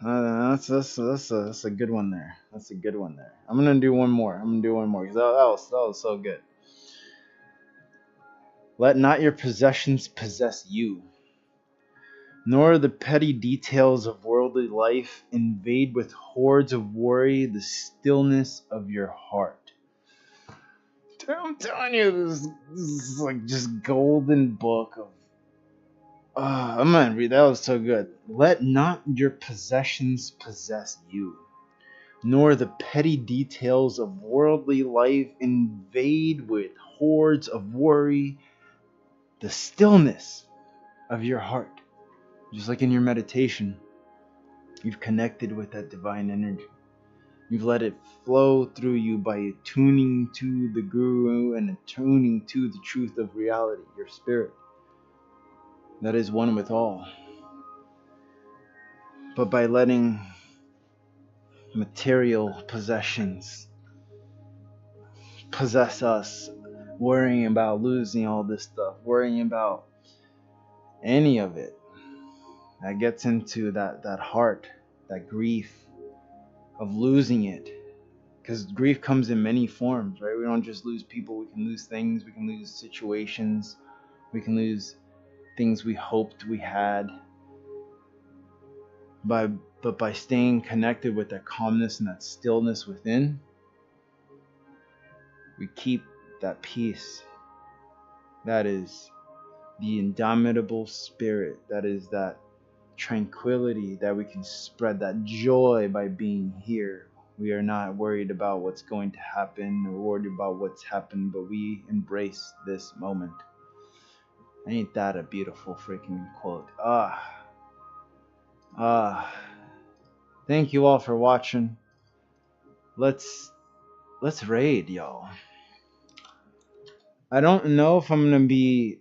That's a good one there. That's a good one there. I'm gonna do one more. Because that was so good. Let not your possessions possess you, nor the petty details of worldly life invade with hordes of worry the stillness of your heart. I'm telling you, this is like just golden book of. I'm gonna read. That was so good. Let not your possessions possess you, nor the petty details of worldly life invade with hordes of worry the stillness of your heart. Just like in your meditation, you've connected with that divine energy. You've let it flow through you by attuning to the guru and attuning to the truth of reality, your spirit that is one with all. But by letting material possessions possess us, worrying about losing all this stuff, worrying about any of it, that gets into that heart, that grief of losing it. Because grief comes in many forms, right? We don't just lose people, we can lose things, we can lose situations, we can lose things we hoped we had. But by staying connected with that calmness and that stillness within, we keep that peace. That is the indomitable spirit. That is that tranquility that we can spread, that joy by being here. We are not worried about what's going to happen or worried about what's happened, but we embrace this moment. Ain't that a beautiful freaking quote? Thank you all for watching. Let's raid, y'all. I don't know if I'm gonna be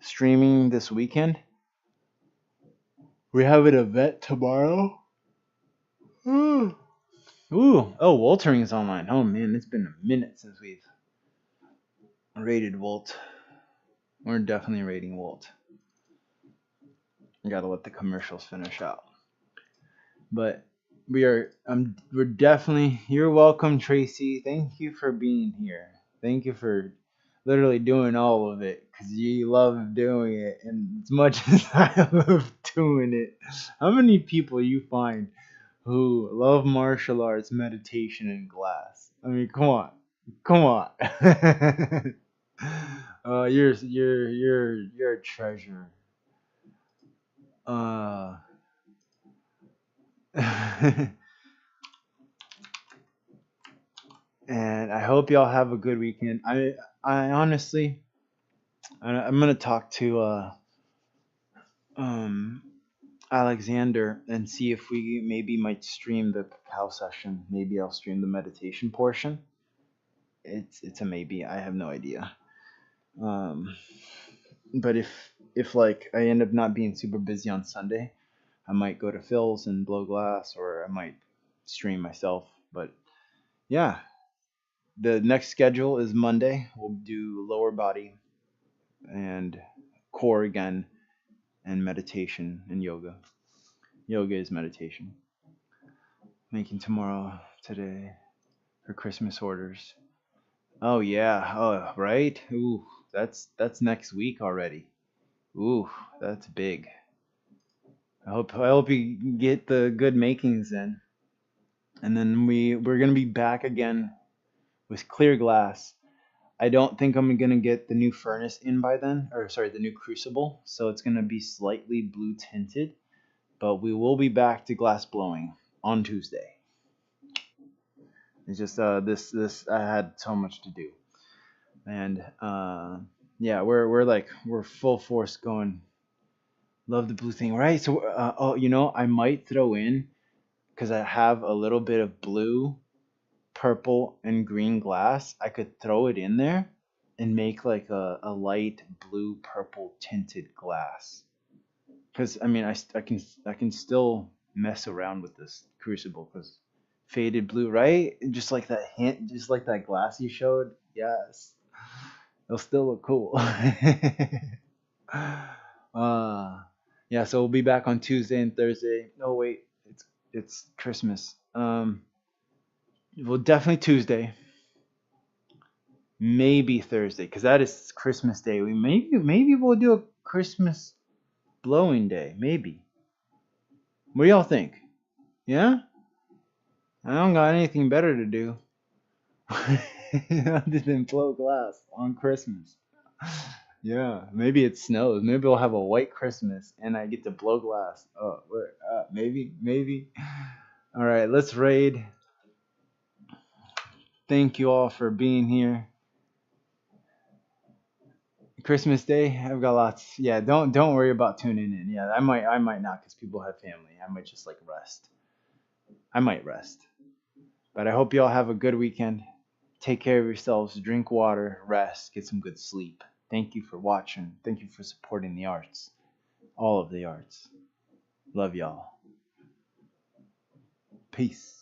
streaming this weekend. We have an event tomorrow. Ooh. Oh, Woltering is online. Oh man, it's been a minute since we've raided Wolt. We're definitely raiding Wolt. I gotta let the commercials finish out. But we're definitely, you're welcome, Tracy. Thank you for being here. Thank you for literally doing all of it because you love doing it, and as much as I love doing it, how many people you find who love martial arts, meditation, and glass? I mean, come on. You're a treasure. Uh, and I hope y'all have a good weekend. I honestly, I'm gonna talk to um Alexander and see if we maybe might stream the cacao session. Maybe I'll stream the meditation portion. It's a maybe. I have no idea. Um, but if like I end up not being super busy on Sunday, I might go to Phil's and blow glass, or I might stream myself. But yeah, the next schedule is Monday. We'll do lower body and core again, and meditation and yoga. Yoga is meditation. Making tomorrow, today, for Christmas orders. Oh yeah. Oh right. Ooh, that's next week already. Ooh, that's big. I hope you get the good makings in, and then we're gonna be back again with clear glass. I don't think I'm gonna get the new furnace in by then, or sorry, the new crucible. So it's gonna be slightly blue tinted, but we will be back to glass blowing on Tuesday. It's just this I had so much to do, and yeah, we're full force going. Love the blue thing, right? So oh, I might throw in because I have a little bit of blue, purple, and green glass. I could throw it in there and make like a light blue purple tinted glass. Because I mean, I can still mess around with this crucible because faded blue, right? Just like that hint, just like that glass you showed. Yes, it'll still look cool. uh, yeah. So we'll be back on Tuesday and Thursday. Oh wait, it's Christmas. Well, definitely Tuesday, maybe Thursday, because that is Christmas Day. Maybe we'll do a Christmas blowing day. Maybe. What do y'all think? Yeah? I don't got anything better to do other than blow glass on Christmas. Yeah, maybe it snows. Maybe we'll have a white Christmas and I get to blow glass. Oh, maybe. All right, let's raid. Thank you all for being here. Christmas Day, I've got lots. Yeah, don't worry about tuning in. Yeah, I might not because people have family. I might just like rest. I might rest. But I hope you all have a good weekend. Take care of yourselves. Drink water. Rest. Get some good sleep. Thank you for watching. Thank you for supporting the arts. All of the arts. Love y'all. Peace.